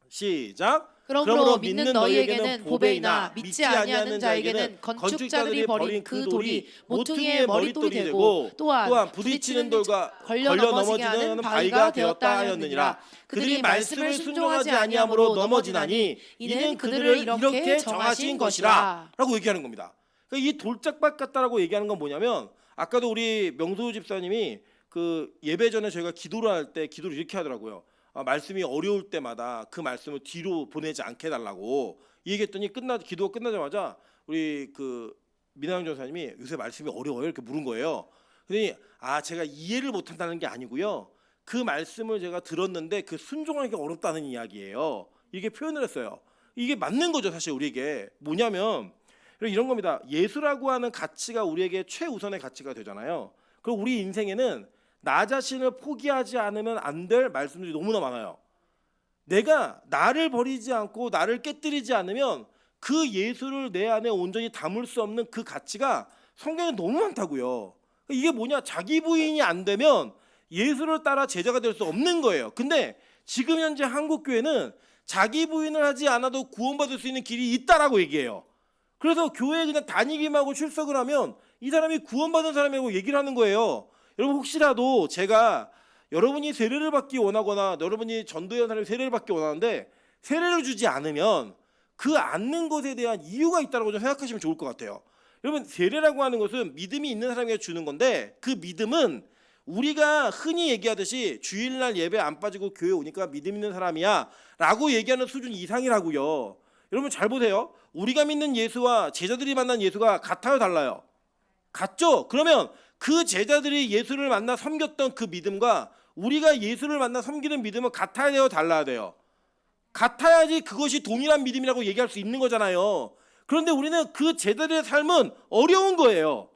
시작. 그러므로 믿는 너희에게는 보배이나 믿지 아니하는 자에게는 건축자들이 버린 그 돌이 모퉁이의 머릿돌이 되고 또한 부딪히는 돌과 걸려 넘어지는 바위가 되었다 하였느니라. 그들이 말씀을 순종하지 아니함으로 넘어지나니 이는 그들을 이렇게 정하신 것이라. 라고 얘기하는 겁니다. 그러니까 이 돌짝밭 같다라고 얘기하는 건 뭐냐면 아까도 우리 명수 집사님이 그 예배 전에 저희가 기도를 할 때 기도를 이렇게 하더라고요. 말씀이 어려울 때마다 그 말씀을 뒤로 보내지 않게 해달라고 얘기했더니 기도가 끝나자마자 우리 그 민하영 전사님이 요새 말씀이 어려워요 이렇게 물은 거예요. 그랬더니 제가 이해를 못한다는 게 아니고요. 그 말씀을 제가 들었는데 그 순종하기 어렵다는 이야기예요. 이렇게 표현을 했어요. 이게 맞는 거죠 사실 우리에게. 뭐냐면 이런 겁니다. 예수라고 하는 가치가 우리에게 최우선의 가치가 되잖아요. 그리고 우리 인생에는 나 자신을 포기하지 않으면 안 될 말씀들이 너무나 많아요. 내가 나를 버리지 않고 나를 깨뜨리지 않으면 그 예수를 내 안에 온전히 담을 수 없는 그 가치가 성경에 너무 많다고요. 이게 뭐냐? 자기 부인이 안 되면 예수를 따라 제자가 될 수 없는 거예요. 근데 지금 현재 한국 교회는 자기 부인을 하지 않아도 구원받을 수 있는 길이 있다라고 얘기해요. 그래서 교회에 그냥 다니기만 하고 출석을 하면 이 사람이 구원받은 사람이라고 얘기를 하는 거예요. 여러분 혹시라도 제가 여러분이 세례를 받기 원하거나 여러분이 전도연 사람이 세례를 받기 원하는데 세례를 주지 않으면 그 않는 것에 대한 이유가 있다고 좀 생각하시면 좋을 것 같아요. 여러분 세례라고 하는 것은 믿음이 있는 사람에게 주는 건데 그 믿음은 우리가 흔히 얘기하듯이 주일날 예배 안 빠지고 교회 오니까 믿음 있는 사람이야 라고 얘기하는 수준 이상이라고요. 여러분 잘 보세요. 우리가 믿는 예수와 제자들이 만난 예수가 같아요 달라요? 같죠? 그러면 그 제자들이 예수를 만나 섬겼던 그 믿음과 우리가 예수를 만나 섬기는 믿음은 같아야 돼요? 달라야 돼요? 같아야지 그것이 동일한 믿음이라고 얘기할 수 있는 거잖아요. 그런데 우리는 그 제자들의 삶은 어려운 거예요.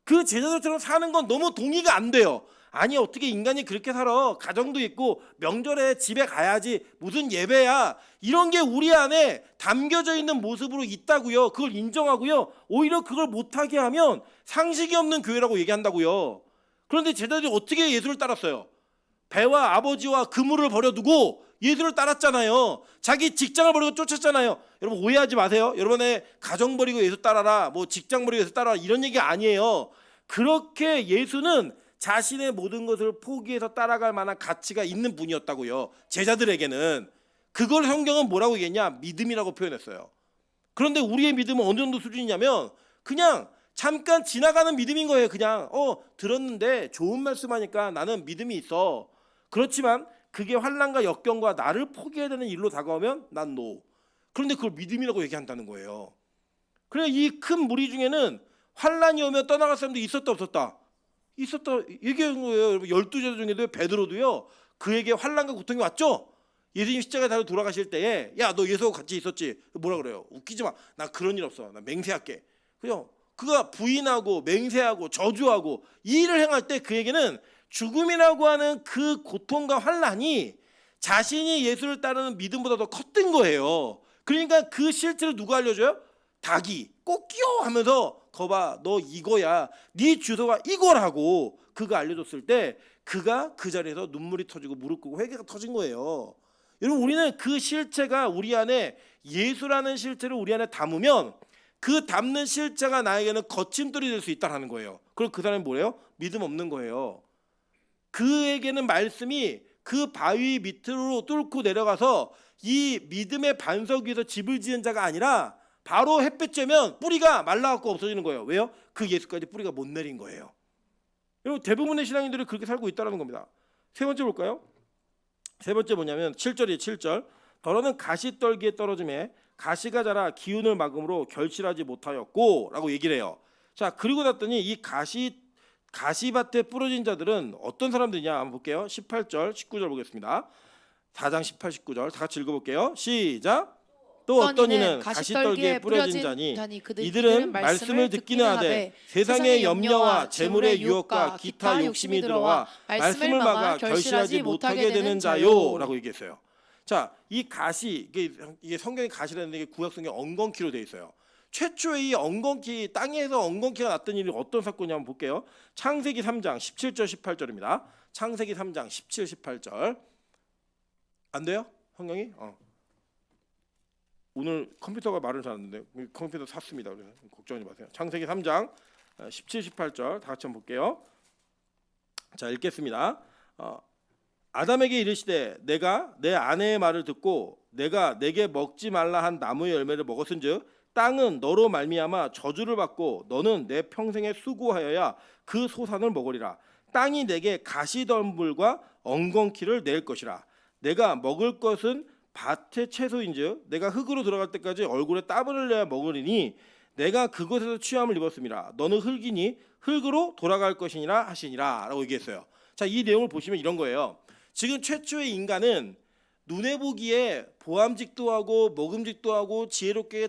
그 제자들처럼 사는 건 너무 동의가 안 돼요. 아니 어떻게 인간이 그렇게 살아? 가정도 있고 명절에 집에 가야지 무슨 예배야. 이런 게 우리 안에 담겨져 있는 모습으로 있다고요. 그걸 인정하고요. 오히려 그걸 못하게 하면 상식이 없는 교회라고 얘기한다고요. 그런데 제자들이 어떻게 예수를 따랐어요? 배와 아버지와 그물을 버려두고 예수를 따랐잖아요. 자기 직장을 버리고 쫓았잖아요. 여러분 오해하지 마세요. 여러분의 가정 버리고 예수 따라라, 뭐 직장 버리고 예수 따라라 이런 얘기 아니에요. 그렇게 예수는 자신의 모든 것을 포기해서 따라갈 만한 가치가 있는 분이었다고요. 제자들에게는. 그걸 성경은 뭐라고 얘기했냐? 믿음이라고 표현했어요. 그런데 우리의 믿음은 어느 정도 수준이냐면 그냥 잠깐 지나가는 믿음인 거예요. 그냥 들었는데 좋은 말씀하니까 나는 믿음이 있어. 그렇지만 그게 환난과 역경과 나를 포기해야 되는 일로 다가오면 난 노. 그런데 그걸 믿음이라고 얘기한다는 거예요. 그래 이 큰 무리 중에는 환난이 오면 떠나갈 사람도 있었다 없었다? 있었다 얘기한 거예요. 여러분 12제자 중에도 베드로도요. 그에게 환난과 고통이 왔죠. 예수님 십자가에 달려 돌아가실 때에 야 너 예수하고 같이 있었지? 뭐라 그래요? 웃기지 마. 나 그런 일 없어. 나 맹세할게. 그죠? 그가 부인하고 맹세하고 저주하고 이 일을 행할 때 그에게는 죽음이라고 하는 그 고통과 환난이 자신이 예수를 따르는 믿음보다 더 컸던 거예요. 그러니까 그 실체를 누가 알려줘요? 닭이 꼬끼요 하면서 거봐 너 이거야, 네 주소가 이거라고 그가 알려줬을 때 그가 그 자리에서 눈물이 터지고 무릎 꿇고 회개가 터진 거예요. 여러분 우리는 그 실체가 우리 안에 예수라는 실체를 우리 안에 담으면 그 담는 실체가 나에게는 거침돌이 될 수 있다는 거예요. 그럼 그 사람이 뭐래요? 믿음 없는 거예요. 그에게는 말씀이 그 바위 밑으로 뚫고 내려가서 이 믿음의 반석 위에서 집을 지은 자가 아니라 바로 햇볕 쬐면 뿌리가 말라갖고 없어지는 거예요. 왜요? 그 예수까지 뿌리가 못 내린 거예요. 여러분 대부분의 신앙인들이 그렇게 살고 있다는 겁니다. 세 번째 볼까요? 세 번째 뭐냐면 7절이에요. 7절. 더러는 가시떨기에 떨어짐에 가시가 자라 기운을 막음으로 결실하지 못하였고 라고 얘기를 해요. 자 그리고 났더니 이 가시밭에 부러진 자들은 어떤 사람들이냐 한번 볼게요. 18절 19절 보겠습니다. 4장 18, 19절 다 같이 읽어볼게요. 시작. 또 어떤 이는 가시떨기에 뿌려진 자니 이들은 말씀을 듣기는 하되 세상의 염려와 재물의 유혹과 기타 욕심이 들어와 말씀을 막아 결실하지 못하게 되는 자요 라고 얘기했어요. 자, 이 가시 이게 성경의 가시라는 게 구약 성경 엉겅퀴로 되어 있어요. 최초의 이 엉겅퀴 땅에서 엉겅퀴가 났던 일이 어떤 사건이 한번 볼게요. 창세기 3장 17절 18절입니다. 창세기 3장 17, 18절. 안 돼요? 성경이? 오늘 컴퓨터가 말을 잘하는데 컴퓨터 샀습니다. 그래서 걱정하지 마세요. 창세기 3장 17, 18절 다 같이 한번 볼게요. 자 읽겠습니다. 아담에게 이르시되 내가 내 아내의 말을 듣고 내가 내게 먹지 말라 한 나무의 열매를 먹었은즉 땅은 너로 말미암아 저주를 받고 너는 내 평생에 수고하여야 그 소산을 먹으리라. 땅이 내게 가시덤불과 엉겅퀴를 낼 것이라. 내가 먹을 것은 밭의 채소인즉 내가 흙으로 들어갈 때까지 얼굴에 땀을 흘려야 먹으리니 내가 그곳에서 취함을 입었음이라. 너는 흙이니 흙으로 돌아갈 것이니라 하시니라 라고 얘기했어요. 자, 이 내용을 보시면 이런 거예요. 지금 최초의 인간은 눈에 보기에 보암직도 하고 먹음직도 하고 지혜롭게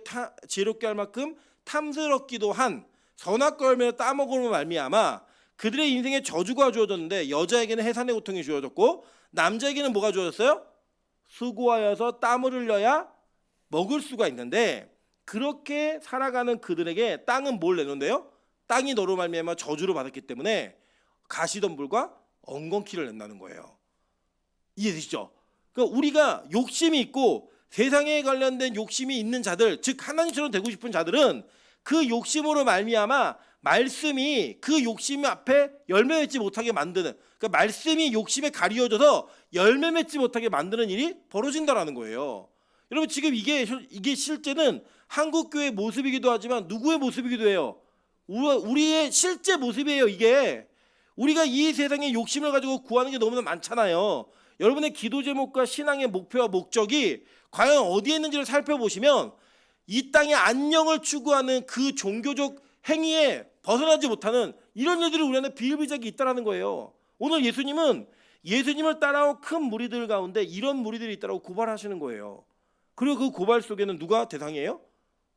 할 만큼 탐스럽기도 한 선악과 열매를 따먹으로 말미암아 그들의 인생에 저주가 주어졌는데 여자에게는 해산의 고통이 주어졌고 남자에게는 뭐가 주어졌어요? 수고하여서 땀을 흘려야 먹을 수가 있는데 그렇게 살아가는 그들에게 땅은 뭘 내놓는데요? 땅이 너로 말미암아 저주를 받았기 때문에 가시덤불과 엉겅퀴를 낸다는 거예요. 이해되시죠? 그러니까 우리가 욕심이 있고 세상에 관련된 욕심이 있는 자들, 즉 하나님처럼 되고 싶은 자들은 그 욕심으로 말미암아 말씀이 그 욕심 앞에 열매 맺지 못하게 만드는, 그러니까 말씀이 욕심에 가리워져서 열매 맺지 못하게 만드는 일이 벌어진다라는 거예요. 여러분 지금 이게 실제는 한국 교회의 모습이기도 하지만 누구의 모습이기도 해요? 우리의 실제 모습이에요. 이게 우리가 이 세상에 욕심을 가지고 구하는 게 너무나 많잖아요. 여러분의 기도 제목과 신앙의 목표와 목적이 과연 어디에 있는지를 살펴보시면 이 땅의 안녕을 추구하는 그 종교적 행위에 벗어나지 못하는 이런 일들이 우리 안에 비일비재하게 있다는 거예요. 오늘 예수님은 예수님을 따라온 큰 무리들 가운데 이런 무리들이 있다고 고발하시는 거예요. 그리고 그 고발 속에는 누가 대상이에요?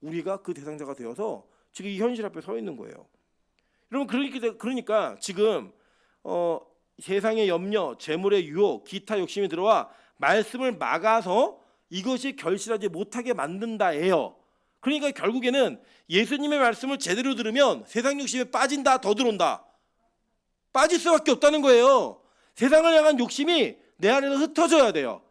우리가 그 대상자가 되어서 지금 이 현실 앞에 서 있는 거예요. 여러분 그러니까 지금 세상의 염려, 재물의 유혹, 기타 욕심이 들어와 말씀을 막아서 이것이 결실하지 못하게 만든다예요. 그러니까 결국에는 예수님의 말씀을 제대로 들으면 세상 욕심에 빠진다, 더 들어온다. 빠질 수밖에 없다는 거예요. 세상을 향한 욕심이 내 안에서 흩어져야 돼요.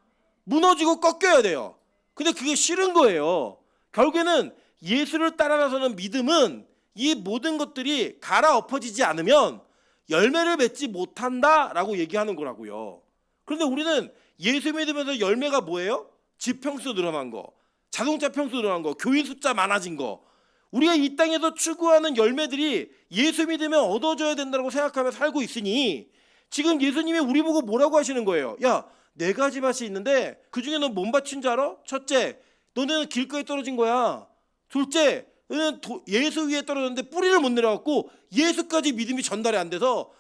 무너지고 꺾여야 돼요. 근데 그게 싫은 거예요. 결국에는 예수를 따라 나서는 믿음은 이 모든 것들이 갈아엎어지지 않으면 열매를 맺지 못한다라고 얘기하는 거라고요. 그런데 우리는 예수 믿으면서 열매가 뭐예요? 집 평수 늘어난 거, 자동차 평수 늘어난 거, 교인 숫자 많아진 거. 우리가 이 땅에서 추구하는 열매들이 예수 믿으면 얻어져야 된다고 생각하며 살고 있으니 지금 예수님이 우리 보고 뭐라고 하시는 거예요? 야, 4가지 밭이 있는데 그중에 넌 뭔 밭인 줄 알아? 첫째, 너네는 길가에 떨어진 거야. 둘째, 너는 예수 위에 떨어졌는데 뿌리를 못 내려갖고 예수까지 믿음이 전달이 안 돼서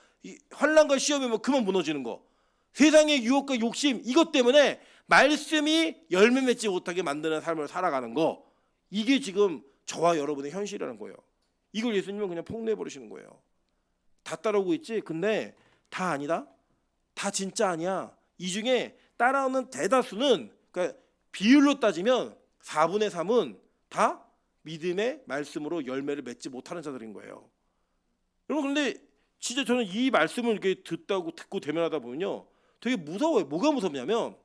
환난과 시험에 그만 무너지는 거. 세상의 유혹과 욕심 이것 때문에 말씀이 열매 맺지 못하게 만드는 삶을 살아가는 거. 이게 지금 저와 여러분의 현실이라는 거예요. 이걸 예수님은 그냥 폭로해버리시는 거예요. 다 따라오고 있지? 근데 다 아니다? 다 진짜 아니야. 이 중에 따라오는 대다수는 그러니까 비율로 따지면 4분의 3은 다 믿음의 말씀으로 열매를 맺지 못하는 자들인 거예요. 여러분 근데 진짜 저는 이 말씀을 이렇게 듣고 대면하다 보면요 되게 무서워요. 뭐가 무섭냐면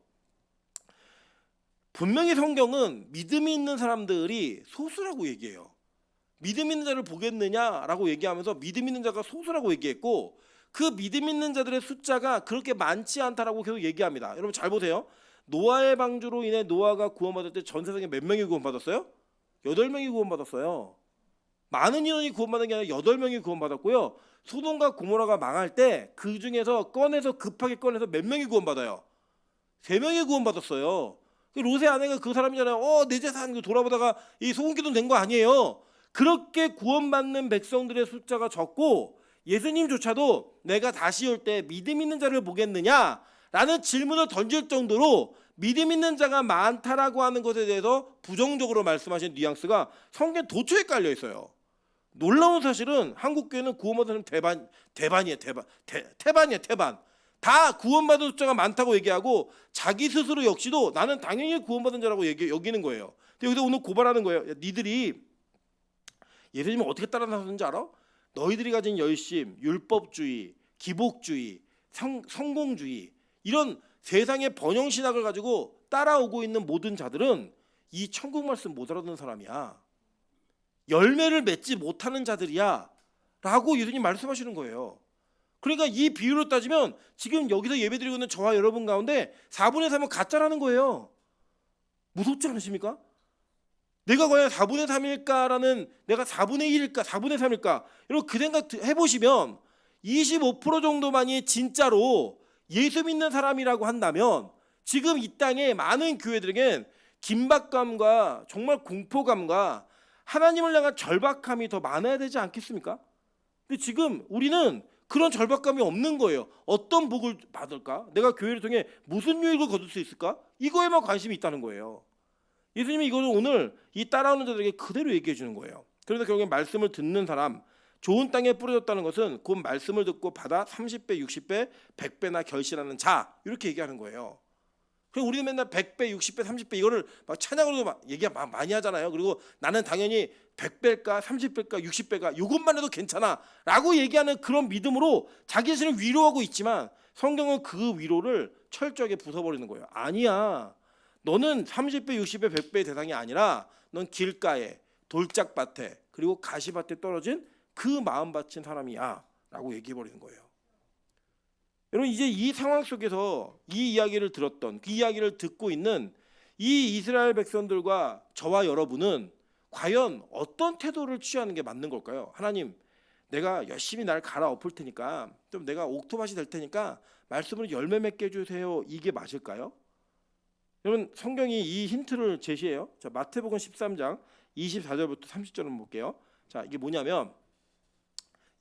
분명히 성경은 믿음이 있는 사람들이 소수라고 얘기해요. 믿음 있는 자를 보겠느냐라고 얘기하면서 믿음 있는 자가 소수라고 얘기했고 그 믿음 있는 자들의 숫자가 그렇게 많지 않다라고 계속 얘기합니다. 여러분 잘 보세요. 노아의 방주로 인해 노아가 구원받을 때 전 세상에 몇 명이 구원받았어요? 8명이 구원받았어요. 많은 인원이 구원받은 게 아니라 8명이 구원받았고요. 소돔과 고모라가 망할 때 그 중에서 급하게 꺼내서 몇 명이 구원받아요? 3명이 구원받았어요. 롯의 아내가 그 사람이잖아요. 내 재산 돌아보다가 이 소금기도 된 거 아니에요. 그렇게 구원받는 백성들의 숫자가 적고 예수님조차도 내가 다시 올 때 믿음 있는 자를 보겠느냐라는 질문을 던질 정도로 믿음 있는 자가 많다라고 하는 것에 대해서 부정적으로 말씀하신 뉘앙스가 성경 도처에 깔려 있어요. 놀라운 사실은 한국 교회는 구원받은 사람 태반이에요. 다 구원받은 숫자가 많다고 얘기하고 자기 스스로 역시도 나는 당연히 구원받은 자라고 여기는 거예요. 근데 여기서 오늘 고발하는 거예요. 야, 니들이 예수님을 어떻게 따라 나섰는지 알아? 너희들이 가진 열심, 율법주의, 기복주의, 성공주의 이런 세상의 번영신학을 가지고 따라오고 있는 모든 자들은 이 천국 말씀 못 알아듣는 사람이야. 열매를 맺지 못하는 자들이야 라고 예수님 말씀하시는 거예요. 그러니까 이 비유로 따지면 지금 여기서 예배드리고 있는 저와 여러분 가운데 4분의 3은 가짜라는 거예요. 무섭지 않으십니까? 내가 과연 4분의 3일까라는 내가 4분의 1일까 4분의 3일까 여러분 그 생각 해보시면 25% 정도만이 진짜로 예수 믿는 사람이라고 한다면 지금 이 땅에 많은 교회들에겐 긴박감과 정말 공포감과 하나님을 향한 절박함이 더 많아야 되지 않겠습니까? 근데 지금 우리는 그런 절박감이 없는 거예요. 어떤 복을 받을까? 내가 교회를 통해 무슨 유익을 거둘 수 있을까? 이거에만 관심이 있다는 거예요. 예수님이 이거를 오늘 이 따라오는 자들에게 그대로 얘기해 주는 거예요. 그래서 결국에 말씀을 듣는 사람, 좋은 땅에 뿌려졌다는 것은 곧 말씀을 듣고 받아 30배, 60배, 100배나 결실하는 자 이렇게 얘기하는 거예요. 그리고 우리는 맨날 100배, 60배, 30배 이거를 막 찬양으로도 얘기 많이 하잖아요. 그리고 나는 당연히 100배일까, 30배일까, 60배가 이것만 해도 괜찮아 라고 얘기하는 그런 믿음으로 자기 자신을 위로하고 있지만 성경은 그 위로를 철저하게 부숴버리는 거예요. 아니야. 너는 30배, 60배, 100배의 대상이 아니라 넌 길가에 돌짝밭에 그리고 가시밭에 떨어진 그 마음 바친 사람이야 라고 얘기해버리는 거예요. 여러분 이제 이 상황 속에서 이 이야기를 들었던 그 이야기를 듣고 있는 이 이스라엘 백성들과 저와 여러분은 과연 어떤 태도를 취하는 게 맞는 걸까요? 하나님 내가 열심히 날 갈아엎을 테니까 좀 내가 옥토밭이 될 테니까 말씀으로 열매 맺게 해주세요. 이게 맞을까요? 여러분 성경이 이 힌트를 제시해요. 자, 마태복음 13장 24절부터 30절 한번 볼게요. 자, 이게 뭐냐면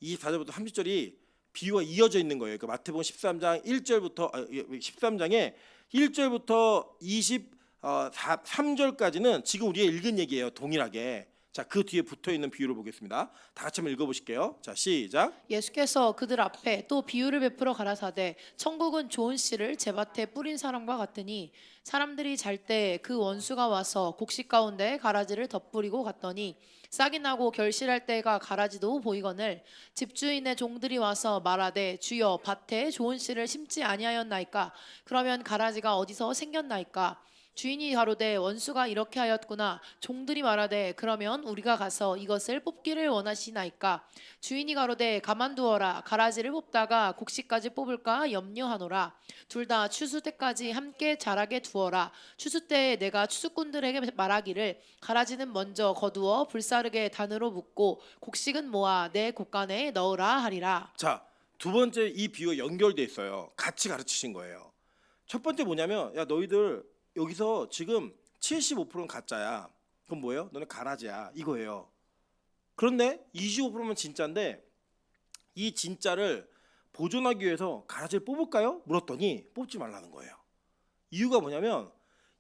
24절부터 30절이 비유가 이어져 있는 거예요. 그 마태복음 13장 1절부터 13장에 1절부터 23절까지는 지금 우리가 읽은 얘기예요. 동일하게. 자, 그 뒤에 붙어 있는 비유를 보겠습니다. 다 같이 한번 읽어 보실게요. 자, 시작. 예수께서 그들 앞에 또 비유를 베풀어 가라사대 천국은 좋은 씨를 제밭에 뿌린 사람과 같으니 사람들이 잘 때 그 원수가 와서 곡식 가운데 가라지를 덧뿌리고 갔더니 싹이 나고 결실할 때가 가라지도 보이거늘 집주인의 종들이 와서 말하되 주여 밭에 좋은 씨를 심지 아니하였나이까 그러면 가라지가 어디서 생겼나이까 주인이 가로되 원수가 이렇게 하였구나. 종들이 말하되 그러면 우리가 가서 이것을 뽑기를 원하시나이까. 주인이 가로되 가만두어라. 가라지를 뽑다가 곡식까지 뽑을까 염려하노라. 둘 다 추수 때까지 함께 자라게 두어라. 추수 때에 내가 추수꾼들에게 말하기를 가라지는 먼저 거두어 불사르게 단으로 묶고 곡식은 모아 내 곡간에 넣으라 하리라. 자, 두 번째 이 비유가 연결돼 있어요. 같이 가르치신 거예요. 첫 번째 뭐냐면 야 너희들 여기서 지금 75%는 가짜야. 그럼 뭐예요? 너는 가라지야. 이거예요. 그런데 25%면 진짜인데 이 진짜를 보존하기 위해서 가라지를 뽑을까요? 물었더니 뽑지 말라는 거예요. 이유가 뭐냐면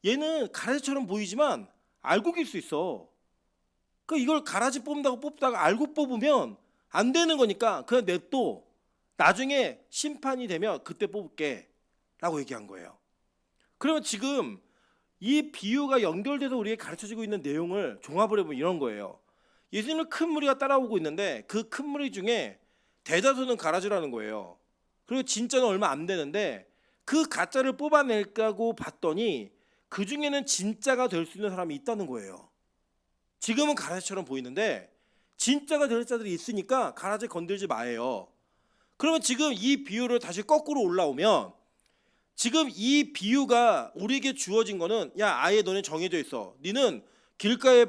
얘는 가라지처럼 보이지만 알곡일 수 있어. 그 이걸 가라지 뽑다가 알곡 뽑으면 안 되는 거니까 그냥 냅둬. 나중에 심판이 되면 그때 뽑을게 라고 얘기한 거예요. 그러면 지금 이 비유가 연결돼서 우리에게 가르쳐지고 있는 내용을 종합을 해보면 이런 거예요. 예수님을 큰 무리가 따라오고 있는데 그 큰 무리 중에 대다수는 가라지라는 거예요. 그리고 진짜는 얼마 안 되는데 그 가짜를 뽑아낼까고 봤더니 그 중에는 진짜가 될 수 있는 사람이 있다는 거예요. 지금은 가라지처럼 보이는데 진짜가 될 자들이 있으니까 가라지 건들지 마예요. 그러면 지금 이 비유를 다시 거꾸로 올라오면 지금 이 비유가 우리에게 주어진 거는 야 아예 너네 정해져 있어. 너는 길가에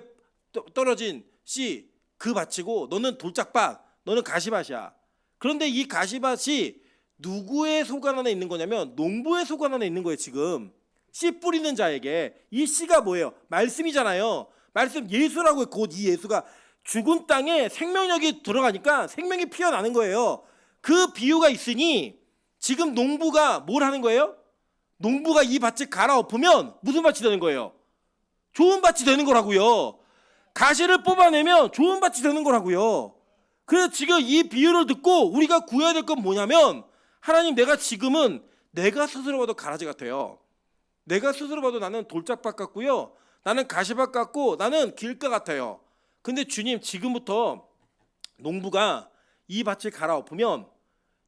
떨어진 씨 그 밭이고 너는 돌짝밭 너는 가시밭이야. 그런데 이 가시밭이 누구의 소관 안에 있는 거냐면 농부의 소관 안에 있는 거예요. 지금 씨 뿌리는 자에게 이 씨가 뭐예요? 말씀이잖아요. 말씀 예수라고 곧 이 예수가 죽은 땅에 생명력이 들어가니까 생명이 피어나는 거예요. 그 비유가 있으니 지금 농부가 뭘 하는 거예요? 농부가 이 밭을 갈아엎으면 무슨 밭이 되는 거예요? 좋은 밭이 되는 거라고요. 가시를 뽑아내면 좋은 밭이 되는 거라고요. 그래서 지금 이 비유를 듣고 우리가 구해야 될 건 뭐냐면 하나님 내가 지금은 내가 스스로 봐도 가라지 같아요. 내가 스스로 봐도 나는 돌짝밭 같고요. 나는 가시밭 같고 나는 길가 같아요. 근데 주님 지금부터 농부가 이 밭을 갈아엎으면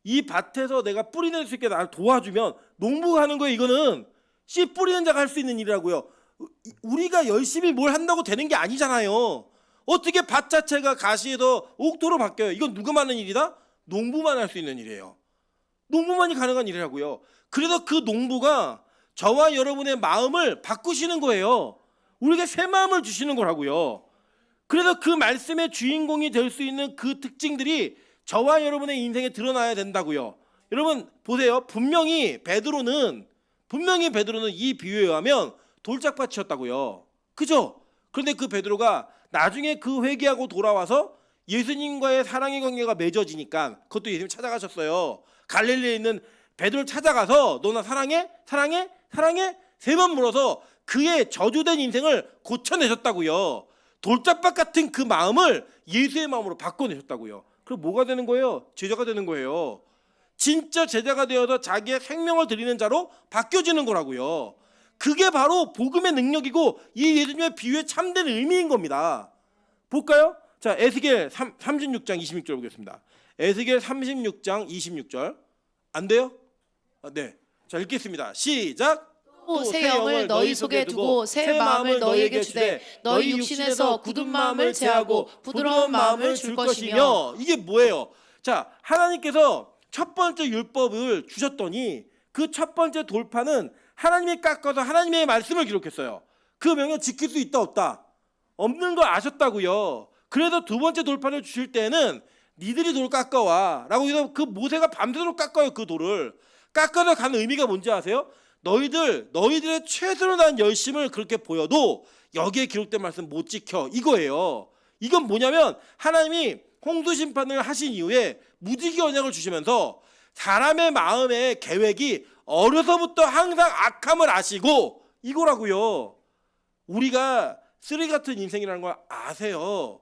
이 밭에서 내가 뿌리낼 수 있게 나를 도와주면 농부가 하는 거예요. 이거는 씨 뿌리는 자가 할 수 있는 일이라고요. 우리가 열심히 뭘 한다고 되는 게 아니잖아요. 어떻게 밭 자체가 가시에서 옥토로 바뀌어요? 이건 누가 하는 일이다? 농부만 할 수 있는 일이에요. 농부만이 가능한 일이라고요. 그래서 그 농부가 저와 여러분의 마음을 바꾸시는 거예요. 우리에게 새 마음을 주시는 거라고요. 그래서 그 말씀의 주인공이 될 수 있는 그 특징들이 저와 여러분의 인생에 드러나야 된다고요. 여러분 보세요. 분명히 베드로는 이 비유에 의하면 돌짝밭이었다고요. 그죠? 그런데 그 베드로가 나중에 그 회개하고 돌아와서 예수님과의 사랑의 관계가 맺어지니까 그것도 예수님 찾아가셨어요. 갈릴리에 있는 베드로를 찾아가서 너 나 사랑해? 사랑해? 사랑해? 세 번 물어서 그의 저주된 인생을 고쳐내셨다고요. 돌짝밭 같은 그 마음을 예수의 마음으로 바꿔내셨다고요. 그럼 뭐가 되는 거예요? 제자가 되는 거예요. 진짜 제자가 되어서 자기의 생명을 드리는 자로 바뀌어지는 거라고요. 그게 바로 복음의 능력이고 이 예수님의 비유의 참된 의미인 겁니다. 볼까요? 자, 에스겔 36장 26절 보겠습니다. 에스겔 36장 26절. 안 돼요? 네. 자, 읽겠습니다. 시작. 또 새 영을 너희 속에 두고 새 마음을 너희에게 주되 너희 육신에서 굳은 마음을 제하고 부드러운 마음을 줄 것이며. 이게 뭐예요? 자, 하나님께서 첫 번째 율법을 주셨더니 그 첫 번째 돌파는 하나님이 깎아서 하나님의 말씀을 기록했어요. 그 명령 지킬 수 있다 없다? 없는 거 아셨다고요. 그래서 두 번째 돌파를 주실 때는 니들이 돌 깎아와 라고 해서 그 모세가 밤새도록 깎아요. 그 돌을 깎아서 가는 의미가 뭔지 아세요? 너희들의 최선을 다한 열심을 그렇게 보여도 여기에 기록된 말씀 못 지켜 이거예요. 이건 뭐냐면 하나님이 홍수 심판을 하신 이후에 무지개 언약을 주시면서 사람의 마음의 계획이 어려서부터 항상 악함을 아시고 이거라고요. 우리가 쓰레기 같은 인생이라는 걸 아세요.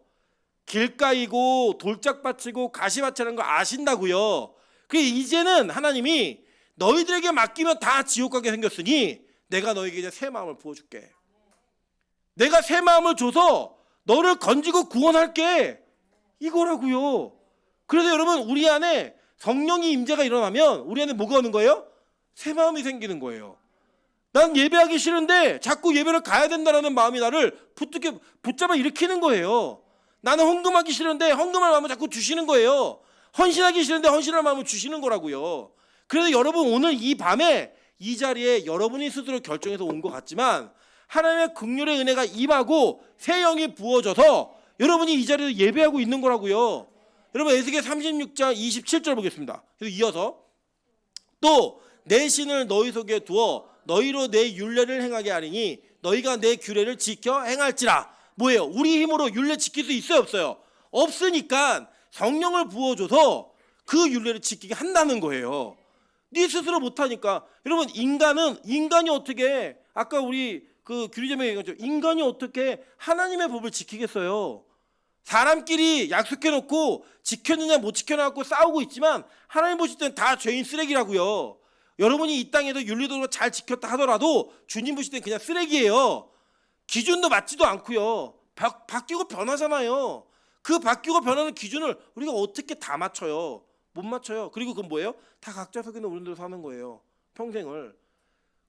길가이고 돌짝밭이고 가시밭이라는 걸 아신다고요. 그래 이제는 하나님이 너희들에게 맡기면 다 지옥 가게 생겼으니 내가 너에게 이제 새 마음을 부어줄게. 내가 새 마음을 줘서 너를 건지고 구원할게. 이거라고요. 그래서 여러분 우리 안에 성령이 임재가 일어나면 우리 안에 뭐가 오는 거예요? 새 마음이 생기는 거예요. 난 예배하기 싫은데 자꾸 예배를 가야 된다는 마음이 나를 붙잡아 일으키는 거예요. 나는 헌금하기 싫은데 헌금할 마음을 자꾸 주시는 거예요. 헌신하기 싫은데 헌신할 마음을 주시는 거라고요. 그래서 여러분 오늘 이 밤에 이 자리에 여러분이 스스로 결정해서 온 것 같지만 하나님의 긍휼의 은혜가 임하고 새 영이 부어져서 여러분이 이 자리에서 예배하고 있는 거라고요. 여러분 에스겔 36장 27절 보겠습니다. 그래서 이어서 또 내 신을 너희 속에 두어 너희로 내 율례를 행하게 하리니 너희가 내 규례를 지켜 행할지라. 뭐예요? 우리 힘으로 율례 지킬 수 있어요 없어요? 없으니까 성령을 부어줘서 그 율례를 지키게 한다는 거예요. 네 스스로 못하니까. 여러분 인간이 어떻게 아까 우리 그 규리제명에 얘기했죠. 인간이 어떻게 하나님의 법을 지키겠어요? 사람끼리 약속해놓고 지켰느냐 못 지켜놓고 싸우고 있지만 하나님 보실 때는 다 죄인 쓰레기라고요. 여러분이 이 땅에서 윤리도를 잘 지켰다 하더라도 주님 보실 땐 그냥 쓰레기예요. 기준도 맞지도 않고요. 바뀌고 변하잖아요. 그 바뀌고 변하는 기준을 우리가 어떻게 다 맞춰요? 못 맞춰요. 그리고 그건 뭐예요? 다 각자 속에 있는 어른대로 사는 거예요. 평생을.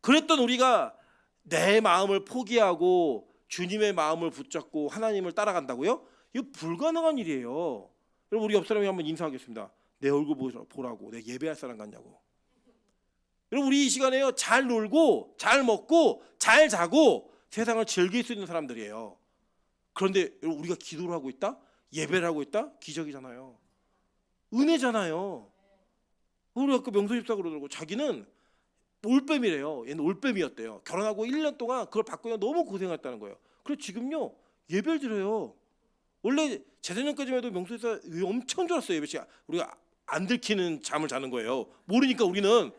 그랬던 우리가 내 마음을 포기하고 주님의 마음을 붙잡고 하나님을 따라간다고요? 이거 불가능한 일이에요. 여러분 우리 옆 사람이 한번 인사하겠습니다. 내 얼굴 보라고. 내가 예배할 사람 같냐고. 여러분 우리 이 시간에요. 잘 놀고 잘 먹고 잘 자고 세상을 즐길 수 있는 사람들이에요. 그런데 여러분 우리가 기도를 하고 있다? 예배를 하고 있다? 기적이잖아요. 은혜잖아요. 우리 아까 명소 집사 그러더라고. 자기는 올빼미래요. 얘는 올빼미였대요. 결혼하고 1년 동안 그걸 받고 너무 고생했다는 거예요. 그래서 지금요 예배를 드려요. 원래 재작년까지만 해도 명소 집사 엄청 좋았어요. 예배 시간. 우리가 안 들키는 잠을 자는 거예요. 모르니까 우리는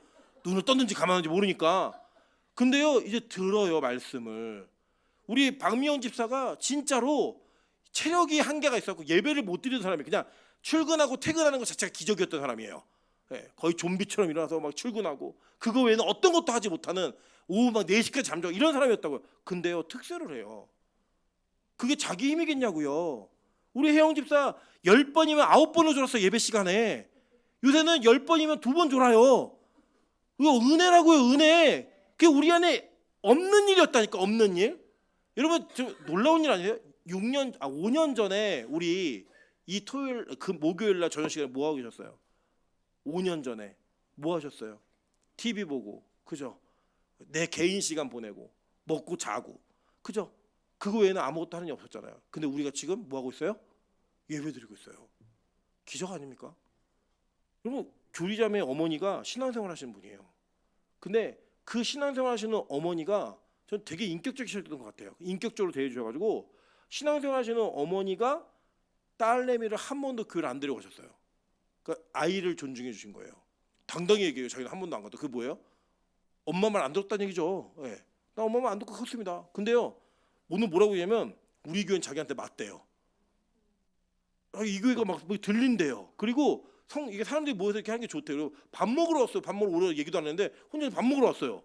눈을 떴는지 감았는지 모르니까. 근데요 이제 들어요 말씀을. 우리 박미영 집사가 진짜로 체력이 한계가 있었고 예배를 못 드리는 사람이 그냥 출근하고 퇴근하는 것 자체가 기적이었던 사람이에요. 네, 거의 좀비처럼 일어나서 막 출근하고 그거 외에는 어떤 것도 하지 못하는 오후 막 4시까지 잠자고 이런 사람이었다고요. 근데요 특세를 해요. 그게 자기 힘이겠냐고요. 우리 혜영 집사 10번이면 9번을 졸았어요. 예배 시간에. 요새는 10번이면 2번 졸아요. 이거 은혜라고요. 은혜. 그게 우리 안에 없는 일이었다니까. 없는 일. 여러분 좀 놀라운 일 아니에요? 5년 전에 우리 이 토요일 그 목요일 날 저녁 시간에 뭐 하고 계셨어요? 5년 전에 뭐 하셨어요? TV 보고, 그죠? 내 개인 시간 보내고, 먹고 자고, 그죠? 그거 외에는 아무것도 하는 게 없었잖아요. 근데 우리가 지금 뭐 하고 있어요? 예배드리고 있어요. 기적 아닙니까? 여러분 교리자매 어머니가 신앙생활 하시는 분이에요. 근데 그 신앙생활 하시는 어머니가 전 되게 인격적이셨던 것 같아요. 인격적으로 대해주셔가지고 신앙생활 하시는 어머니가 딸내미를 한 번도 교회를 안 데려가셨어요. 그러니까 아이를 존중해 주신 거예요. 당당히 얘기해요. 자기는 한 번도 안 갔다. 그게 뭐예요? 엄마 말 안 들었다는 얘기죠. 네. 나 엄마 말 안 듣고 컸습니다. 근데요 오늘 뭐라고 얘기하면 우리 교회는 자기한테 맞대요. 이 교회가 막 들린대요. 그리고 이게 사람들이 모여서 이렇게 하는 게 좋대요. 그리고 밥 먹으러 왔어요. 밥 먹으러 오려 얘기도 안 했는데 혼자 밥 먹으러 왔어요.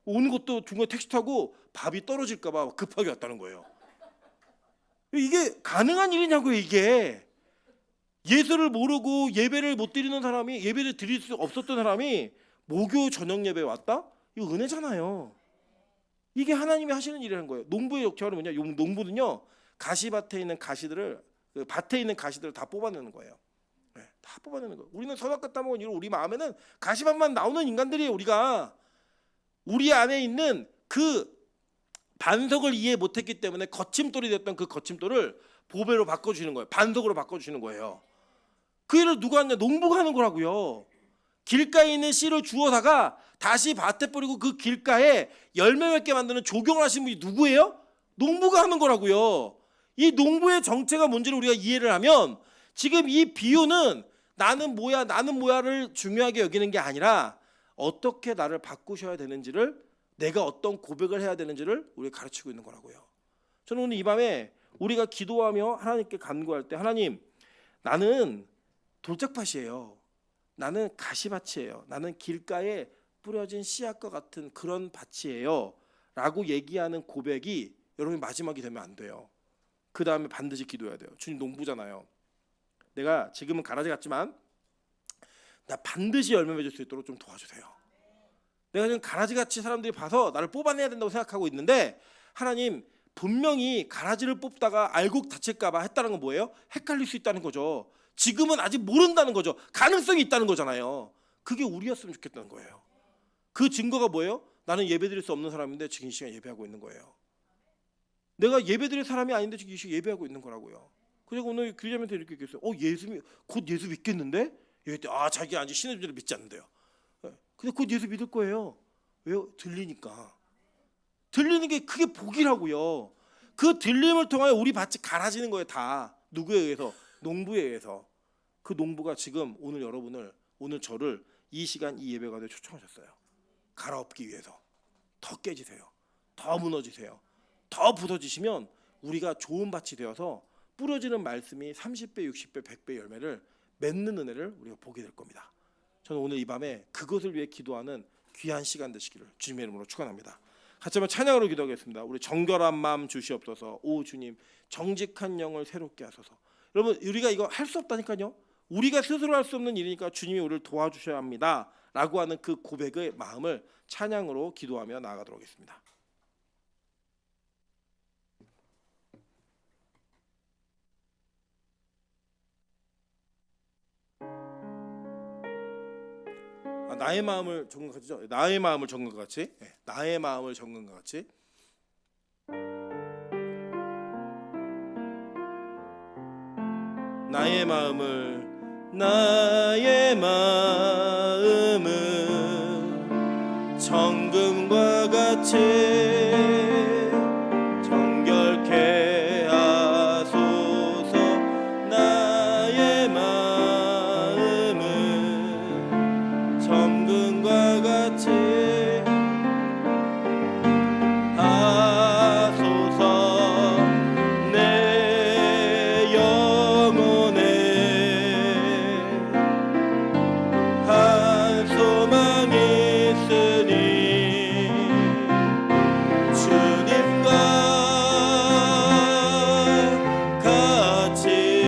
오는 것도 중간에 택시 타고 밥이 떨어질까 봐 급하게 왔다는 거예요. 이게 가능한 일이냐고요. 이게 예수를 모르고 예배를 못 드리는 사람이, 예배를 드릴 수 없었던 사람이 목요 저녁 예배에 왔다? 이거 은혜잖아요. 이게 하나님이 하시는 일이라는 거예요. 농부의 역할은 뭐냐? 농부는요 가시밭에 있는 가시들을 그 밭에 있는 가시들을 다 뽑아내는 거예요. 네, 다 뽑아내는 거예요. 우리는 선악과 따먹은 이로 우리 마음에는 가시밭만 나오는 인간들이에요. 우리가 우리 안에 있는 그 반석을 이해 못했기 때문에 거침돌이 됐던 그 거침돌을 보배로 바꿔주시는 거예요. 반석으로 바꿔주시는 거예요. 그 일을 누가 하냐? 농부가 하는 거라고요. 길가에 있는 씨를 주워다가 다시 밭에 뿌리고 그 길가에 열매 맺게 만드는 조경을 하신 분이 누구예요? 농부가 하는 거라고요. 이 농부의 정체가 뭔지를 우리가 이해를 하면 지금 이 비유는 나는 뭐야를 중요하게 여기는 게 아니라 어떻게 나를 바꾸셔야 되는지를, 내가 어떤 고백을 해야 되는지를 우리가 가르치고 있는 거라고요. 저는 오늘 이 밤에 우리가 기도하며 하나님께 간구할 때, 하나님 나는 돌짝밭이에요. 나는 가시밭이에요. 나는 길가에 뿌려진 씨앗과 같은 그런 밭이에요 라고 얘기하는 고백이 여러분이 마지막이 되면 안 돼요. 그 다음에 반드시 기도해야 돼요. 주님 농부잖아요. 내가 지금은 가라지 같지만 나 반드시 열매 맺을 수 있도록 좀 도와주세요. 내가 지금 가라지같이 사람들이 봐서 나를 뽑아내야 된다고 생각하고 있는데, 하나님 분명히 가라지를 뽑다가 알곡 다칠까 봐 했다는 건 뭐예요? 헷갈릴 수 있다는 거죠. 지금은 아직 모른다는 거죠. 가능성이 있다는 거잖아요. 그게 우리였으면 좋겠다는 거예요. 그 증거가 뭐예요? 나는 예배드릴 수 없는 사람인데 지금 이 시간 예배하고 있는 거예요. 내가 예배드릴 사람이 아닌데 지금 이 시간 예배하고 있는 거라고요. 그래서 오늘 교리자매한테 이렇게 얘기했어요. 곧 예수 믿겠는데? 자기 아직 신의 존재를 믿지 않는데요. 근데 곧 예수 믿을 거예요. 왜요? 들리니까. 들리는 게 그게 복이라고요. 그 들림을 통하여 우리 밭이 갈아지는 거예요. 다 누구에 의해서? 농부에 의해서. 그 농부가 지금 오늘 여러분을, 오늘 저를 이 시간 이 예배 가운데 초청하셨어요. 갈아엎기 위해서. 더 깨지세요. 더 무너지세요. 더 부서지시면 우리가 좋은 밭이 되어서 뿌려지는 말씀이 30배, 60배, 100배 열매를 맺는 은혜를 우리가 보게 될 겁니다. 저는 오늘 이 밤에 그것을 위해 기도하는 귀한 시간 되시기를 주님의 이름으로 축원합니다. 같이 한번 찬양으로 기도하겠습니다. 우리 정결한 마음 주시옵소서. 오 주님, 정직한 영을 새롭게 하소서. 여러분, 우리가 이거 할 수 없다니까요. 우리가 스스로 할 수 없는 일이니까 주님이 우리를 도와주셔야 합니다 라고 하는 그 고백의 마음을 찬양으로 기도하며 나아가도록 하겠습니다. 나의 마음을 적은 것 같죠? 나의 마음을 적은 것 같이. 나의 마음을 적은 것 같이. 나의 마음을 정금과 같이